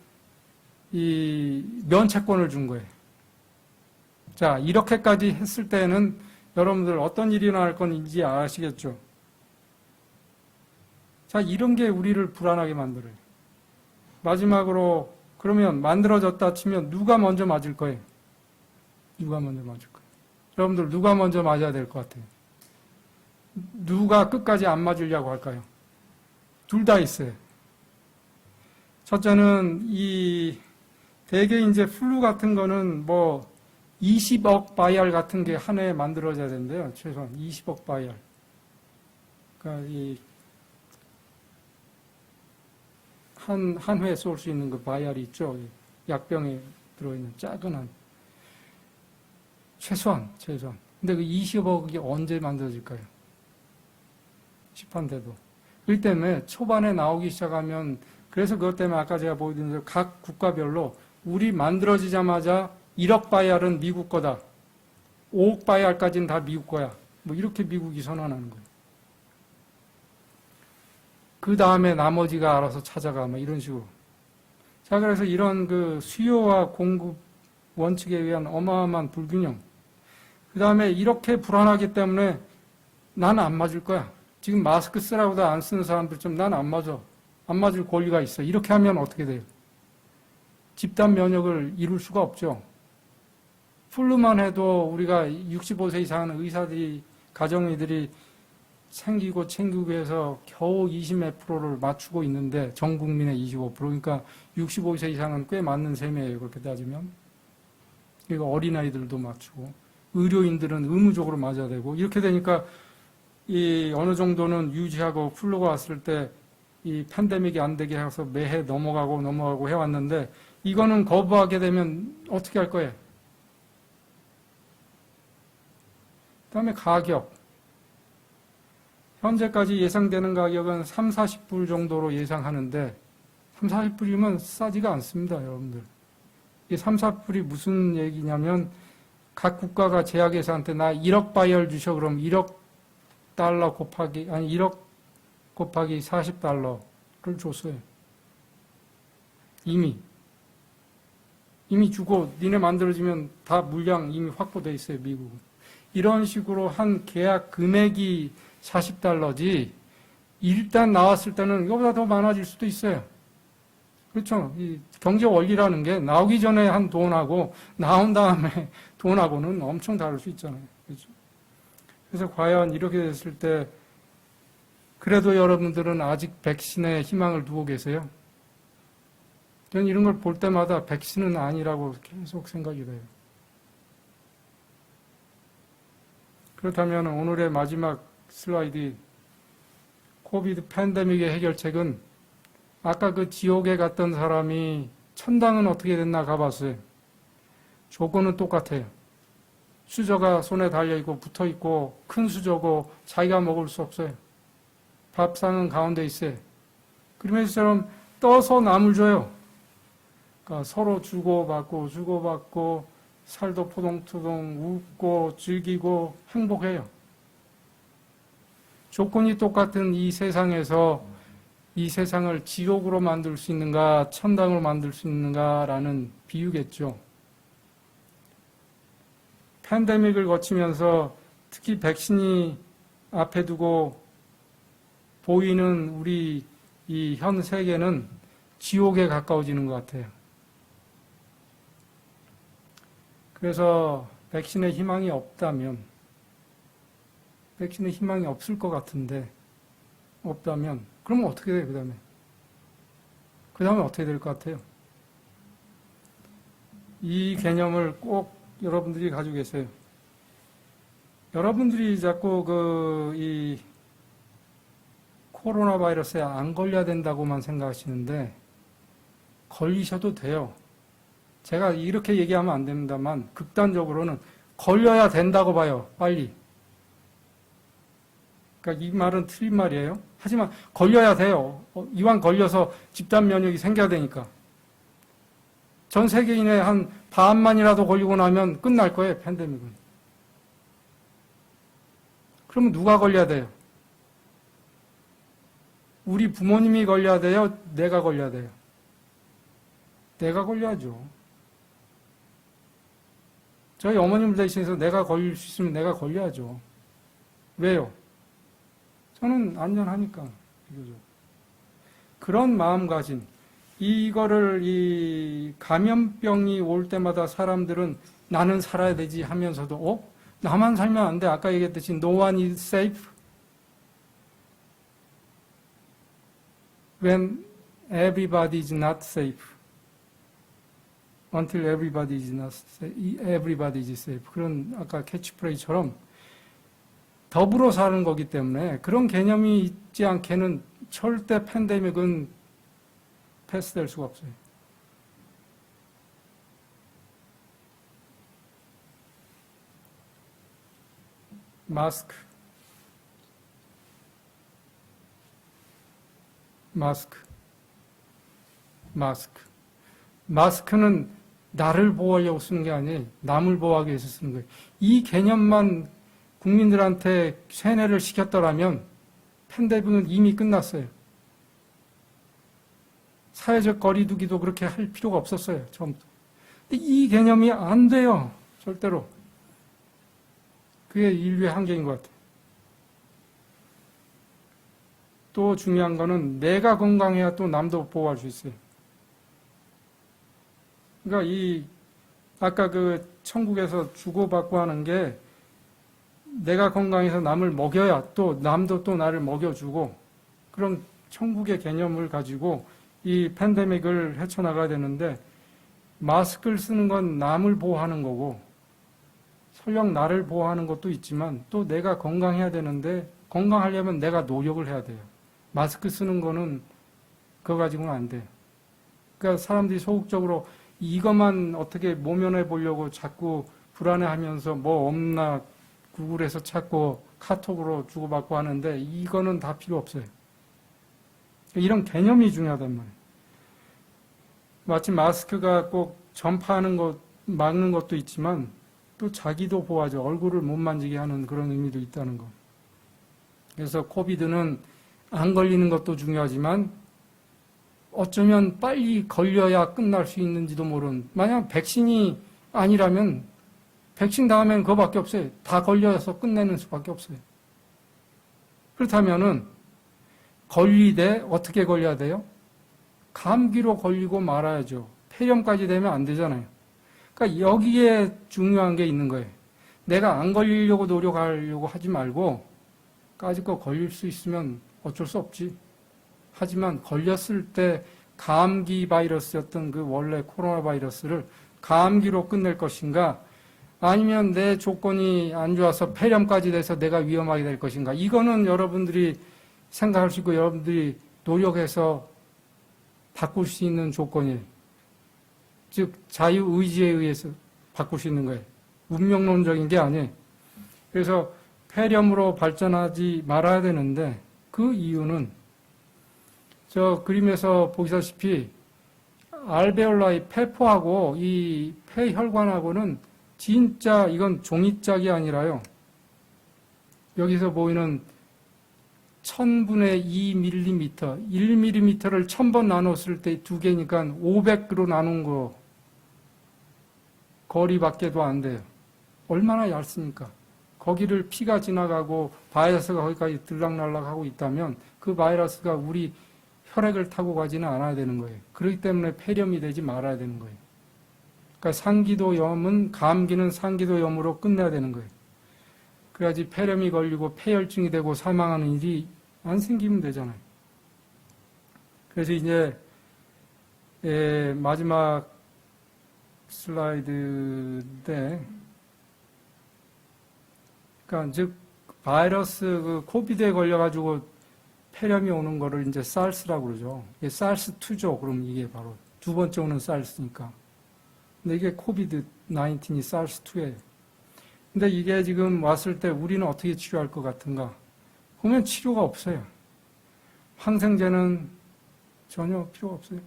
이 면책권을 준 거예요. 자, 이렇게까지 했을 때는 여러분들 어떤 일이 일어날 건지 아시겠죠? 자, 이런 게 우리를 불안하게 만들어요. 마지막으로 그러면 만들어졌다 치면 누가 먼저 맞을 거예요? 누가 먼저 맞을 거예요? 여러분들 누가 먼저 맞아야 될 것 같아요? 누가 끝까지 안 맞으려고 할까요? 둘 다 있어요. 첫째는 대개 이제 플루 같은 거는 뭐 20억 바이알 같은 게 한 해에 만들어져야 된대요. 최소한 20억 바이알. 그러니까 한 회에 쏠 수 있는 그 바이알이 있죠. 약병에 들어있는 작은 한. 최소한. 근데 그 20억이 언제 만들어질까요? 시판돼도. 그 때문에 초반에 나오기 시작하면, 그래서 그것 때문에 아까 제가 보여드린 대로 각 국가별로 우리 만들어지자마자 1억 바이알은 미국 거다. 5억 바이알까지는 다 미국 거야. 뭐 이렇게 미국이 선언하는 거예요. 그 다음에 나머지가 알아서 찾아가. 뭐 이런 식으로. 자, 그래서 이런 그 수요와 공급 원칙에 의한 어마어마한 불균형. 그 다음에 이렇게 불안하기 때문에 나는 안 맞을 거야. 지금 마스크 쓰라고도 안 쓰는 사람들 좀 난 안 맞아. 안 맞을 권리가 있어. 이렇게 하면 어떻게 돼요? 집단 면역을 이룰 수가 없죠. 플루만 해도 우리가 65세 이상 의사들이, 가정의들이 챙기고 챙기고 해서 겨우 20몇 프로를 맞추고 있는데 전 국민의 25%. 그러니까 65세 이상은 꽤 맞는 셈이에요. 그렇게 따지면. 그리고 어린아이들도 맞추고 의료인들은 의무적으로 맞아야 되고 이렇게 되니까 어느 정도는 유지하고 플루가 왔을 때 이 팬데믹이 안 되게 해서 매해 넘어가고 해왔는데 이거는 거부하게 되면 어떻게 할 거예요? 그 다음에 가격. 현재까지 예상되는 가격은 3, 40불 정도로 예상하는데 3, 40불이면 싸지가 않습니다, 여러분들. 이 3, 40불이 무슨 얘기냐면 각 국가가 제약회사한테 나 1억 바이얼 주셔. 그럼 1억 달러 곱하기 1억 곱하기 40달러를 줬어요. 이미 주고 니네 만들어지면 다 물량 이미 확보돼 있어요, 미국은. 이런 식으로 한 계약 금액이 40달러지 일단 나왔을 때는 이거보다 더 많아질 수도 있어요. 그렇죠. 이 경제 원리라는 게 나오기 전에 한 돈하고 나온 다음에 돈하고는 엄청 다를 수 있잖아요. 그렇죠? 그래서 과연 이렇게 됐을 때 그래도 여러분들은 아직 백신에 희망을 두고 계세요? 저는 이런 걸 볼 때마다 백신은 아니라고 계속 생각이 돼요. 그렇다면 오늘의 마지막 슬라이드, 코비드 팬데믹의 해결책은 아까 그 지옥에 갔던 사람이 천당은 어떻게 됐나 가봤어요. 조건은 똑같아요. 수저가 손에 달려있고 붙어있고 큰 수저고 자기가 먹을 수 없어요. 밥상은 가운데 있어요. 그러면서처럼 떠서 남을 줘요. 그러니까 서로 주고받고 살도 포동토동 웃고 즐기고 행복해요. 조건이 똑같은 이 세상에서 이 세상을 지옥으로 만들 수 있는가 천당으로 만들 수 있는가라는 비유겠죠. 팬데믹을 거치면서 특히 백신이 앞에 두고 보이는 우리 이 현 세계는 지옥에 가까워지는 것 같아요. 그래서 백신에 희망이 없다면, 백신에 희망이 없을 것 같은데, 없다면, 그러면 어떻게 돼요, 그 다음에? 그 다음에 어떻게 될 것 같아요? 이 개념을 꼭 여러분들이 가지고 계세요. 여러분들이 자꾸 이 코로나 바이러스에 안 걸려야 된다고만 생각하시는데, 걸리셔도 돼요. 제가 이렇게 얘기하면 안 됩니다만 극단적으로는 걸려야 된다고 봐요. 빨리. 그러니까 이 말은 틀린 말이에요. 하지만 걸려야 돼요. 이왕 걸려서 집단 면역이 생겨야 되니까. 전 세계인의 한 반만이라도 걸리고 나면 끝날 거예요. 팬데믹은. 그러면 누가 걸려야 돼요? 우리 부모님이 걸려야 돼요? 내가 걸려야 돼요? 내가 걸려야죠. 저희 어머님 대신해서 내가 걸릴 수 있으면 내가 걸려야죠. 왜요? 저는 안전하니까. 비교적. 그런 마음가짐, 이거를 이 감염병이 올 때마다 사람들은 나는 살아야 되지 하면서도 나만 살면 안 돼. 아까 얘기했듯이 no one is safe when everybody is not safe. Until everybody is not safe, everybody is safe. 그런 아까 캐치프레이즈처럼 더불어 사는 거기 때문에 그런 개념이 있지 않게는 절대 팬데믹은 패스될 수가 없어요. 마스크. 마스크는 나를 보호하려고 쓰는 게 아니에요. 남을 보호하기 위해서 쓰는 거예요. 이 개념만 국민들한테 세뇌를 시켰더라면 팬데믹은 이미 끝났어요. 사회적 거리두기도 그렇게 할 필요가 없었어요. 처음부터. 근데 이 개념이 안 돼요. 절대로. 그게 인류의 한계인 것 같아요. 또 중요한 거는 내가 건강해야 또 남도 보호할 수 있어요. 그러니까 아까 그 천국에서 주고받고 하는 게 내가 건강해서 남을 먹여야 또 남도 또 나를 먹여주고 그런 천국의 개념을 가지고 이 팬데믹을 헤쳐나가야 되는데 마스크를 쓰는 건 남을 보호하는 거고 설령 나를 보호하는 것도 있지만 또 내가 건강해야 되는데 건강하려면 내가 노력을 해야 돼요. 마스크 쓰는 거는 그거 가지고는 안 돼요. 그러니까 사람들이 소극적으로 이것만 어떻게 모면해 보려고 자꾸 불안해하면서 뭐 없나 구글에서 찾고 카톡으로 주고받고 하는데 이거는 다 필요 없어요. 이런 개념이 중요하단 말이에요. 마치 마스크가 꼭 전파하는 것, 막는 것도 있지만 또 자기도 보호하죠. 얼굴을 못 만지게 하는 그런 의미도 있다는 거. 그래서 코비드는 안 걸리는 것도 중요하지만 어쩌면 빨리 걸려야 끝날 수 있는지도 모르는, 만약 백신이 아니라면 백신 다음에는 그거밖에 없어요. 다 걸려서 끝내는 수밖에 없어요. 그렇다면은 걸리되 어떻게 걸려야 돼요? 감기로 걸리고 말아야죠. 폐렴까지 되면 안 되잖아요. 그러니까 여기에 중요한 게 있는 거예요. 내가 안 걸리려고 노력하려고 하지 말고 까짓 거 걸릴 수 있으면 어쩔 수 없지. 하지만 걸렸을 때 감기 바이러스였던 그 원래 코로나 바이러스를 감기로 끝낼 것인가, 아니면 내 조건이 안 좋아서 폐렴까지 돼서 내가 위험하게 될 것인가. 이거는 여러분들이 생각할 수 있고 여러분들이 노력해서 바꿀 수 있는 조건이에요. 즉 자유의지에 의해서 바꿀 수 있는 거예요. 운명론적인 게 아니에요. 그래서 폐렴으로 발전하지 말아야 되는데, 그 이유는 저 그림에서 보시다시피 알베올라의 폐포하고 이 폐혈관하고는 진짜 이건 종이짝이 아니라요. 여기서 보이는 1000분의 2mm, 1mm를 1000번 나눴을 때 두 개니까 500으로 나눈 거 거리밖에도 안 돼요. 얼마나 얇습니까? 거기를 피가 지나가고 바이러스가 거기까지 들락날락하고 있다면 그 바이러스가 우리 혈액을 타고 가지는 않아야 되는 거예요. 그렇기 때문에 폐렴이 되지 말아야 되는 거예요. 그러니까 상기도염은, 감기는 상기도염으로 끝내야 되는 거예요. 그래야지 폐렴이 걸리고 폐혈증이 되고 사망하는 일이 안 생기면 되잖아요. 그래서 이제 마지막 슬라이드인데, 그러니까 즉 바이러스 그 코비드에 걸려가지고 폐렴이 오는 거를 이제 SARS라고 그러죠. 이게 SARS2죠. 그럼 이게 바로 두 번째 오는 SARS니까. 근데 이게 코비드 19이 SARS2예요. 근데 이게 지금 왔을 때 우리는 어떻게 치료할 것 같은가? 보면 치료가 없어요. 항생제는 전혀 필요가 없어요.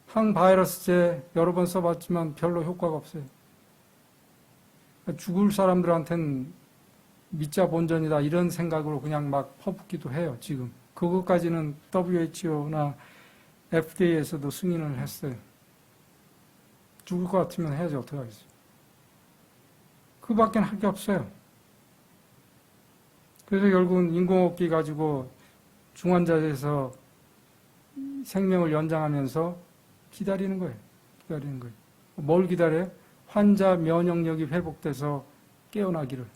항바이러스제 여러 번 써봤지만 별로 효과가 없어요. 죽을 사람들한테는 믿자 본전이다 이런 생각으로 그냥 막 퍼붓기도 해요. 지금 그것까지는 WHO나 FDA에서도 승인을 했어요. 죽을 것 같으면 해야지 어떻게 하겠어요. 그밖에 할 게 없어요. 그래서 결국은 인공호흡기 가지고 중환자에서 생명을 연장하면서 기다리는 거예요. 기다리는 거예요. 뭘 기다려요? 환자 면역력이 회복돼서 깨어나기를.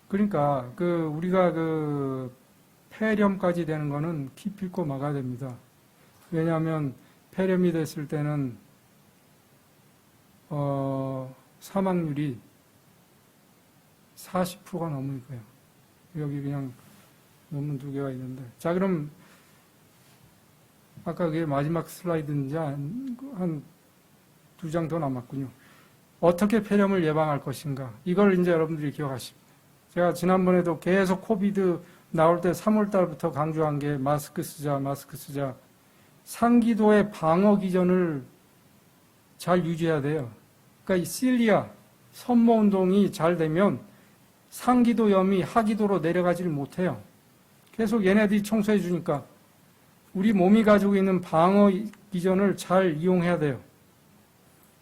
그러니까 우리가 폐렴까지 되는 거는 기필코 막아야 됩니다. 왜냐하면 폐렴이 됐을 때는 사망률이 40%가 넘을 거예요. 여기 그냥 논문 두 개가 있는데, 자 그럼 아까 그게 마지막 슬라이드인지 한 두 장 더 남았군요. 어떻게 폐렴을 예방할 것인가? 이걸 이제 여러분들이 기억하십니다. 제가 지난번에도 계속 코비드 나올 때 3월 달부터 강조한 게 마스크 쓰자, 마스크 쓰자. 상기도의 방어 기전을 잘 유지해야 돼요. 그러니까 이 실리아, 섬모 운동이 잘 되면 상기도염이 하기도로 내려가지를 못해요. 계속 얘네들이 청소해 주니까 우리 몸이 가지고 있는 방어 기전을 잘 이용해야 돼요.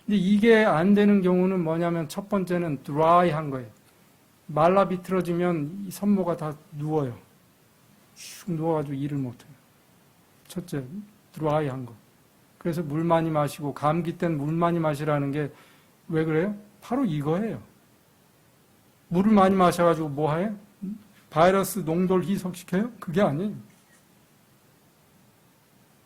근데 이게 안 되는 경우는 뭐냐면 첫 번째는 드라이한 거예요. 말라 비틀어지면 이 섬모가 다 누워요. 슉 누워가지고 일을 못해요. 첫째, 드라이한 거. 그래서 물 많이 마시고, 감기 땐 물 많이 마시라는 게 왜 그래요? 바로 이거예요. 물을 많이 마셔가지고 뭐 해요? 바이러스 농도를 희석시켜요? 그게 아니에요.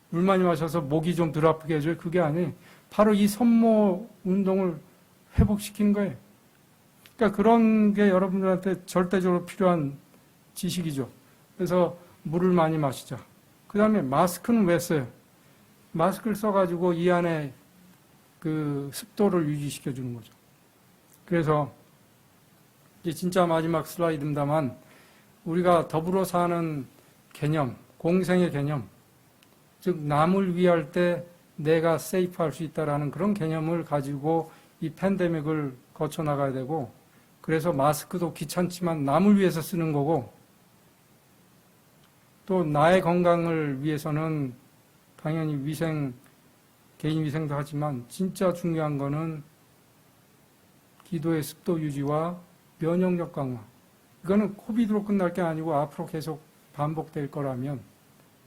물 많이 마셔서 목이 좀 덜 아프게 해줘요? 그게 아니에요. 바로 이 섬모 운동을 회복시키는 거예요. 그러니까 그런 게 여러분들한테 절대적으로 필요한 지식이죠. 그래서 물을 많이 마시자. 그 다음에 마스크는 왜 써요? 마스크를 써가지고 이 안에 그 습도를 유지시켜 주는 거죠. 그래서 이제 진짜 마지막 슬라이드입니다만, 우리가 더불어 사는 개념, 공생의 개념, 즉 남을 위할 때 내가 세이프할 수 있다라는 그런 개념을 가지고 이 팬데믹을 거쳐 나가야 되고, 그래서 마스크도 귀찮지만 남을 위해서 쓰는 거고, 또 나의 건강을 위해서는 당연히 위생, 개인 위생도 하지만 진짜 중요한 거는 기도의 습도 유지와 면역력 강화, 이거는 코비드로 끝날 게 아니고 앞으로 계속 반복될 거라면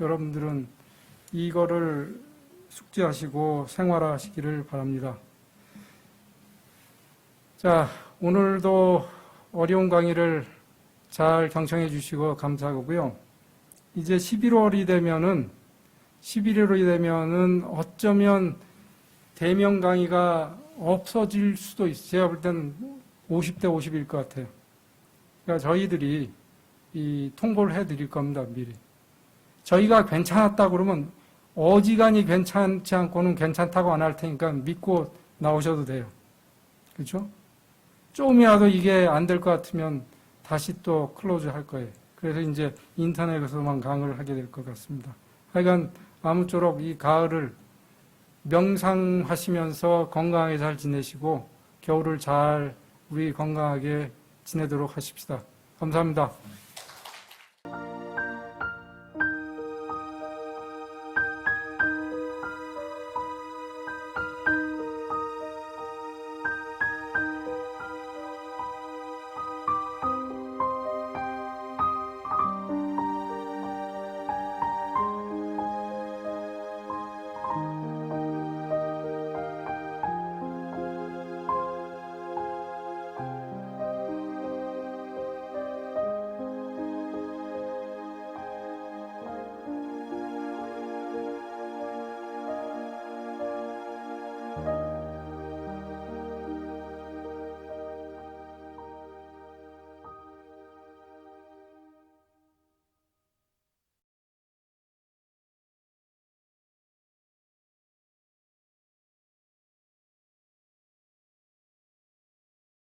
여러분들은 이거를 숙지하시고 생활하시기를 바랍니다. 자, 오늘도 어려운 강의를 잘 경청해 주시고 감사하고요. 이제 11월이 되면은 어쩌면 대면 강의가 없어질 수도 있어요. 제가 볼 때는 50대 50일 것 같아요. 그러니까 저희들이 이 통보를 해 드릴 겁니다, 미리. 저희가 괜찮았다 그러면 어지간히 괜찮지 않고는 괜찮다고 안 할 테니까 믿고 나오셔도 돼요. 그렇죠? 조금이라도 이게 안 될 것 같으면 다시 또 클로즈 할 거예요. 그래서 이제 인터넷에서만 강의를 하게 될 것 같습니다. 하여간 아무쪼록 이 가을을 명상하시면서 건강하게 잘 지내시고 겨울을 잘 우리 건강하게 지내도록 하십시다. 감사합니다.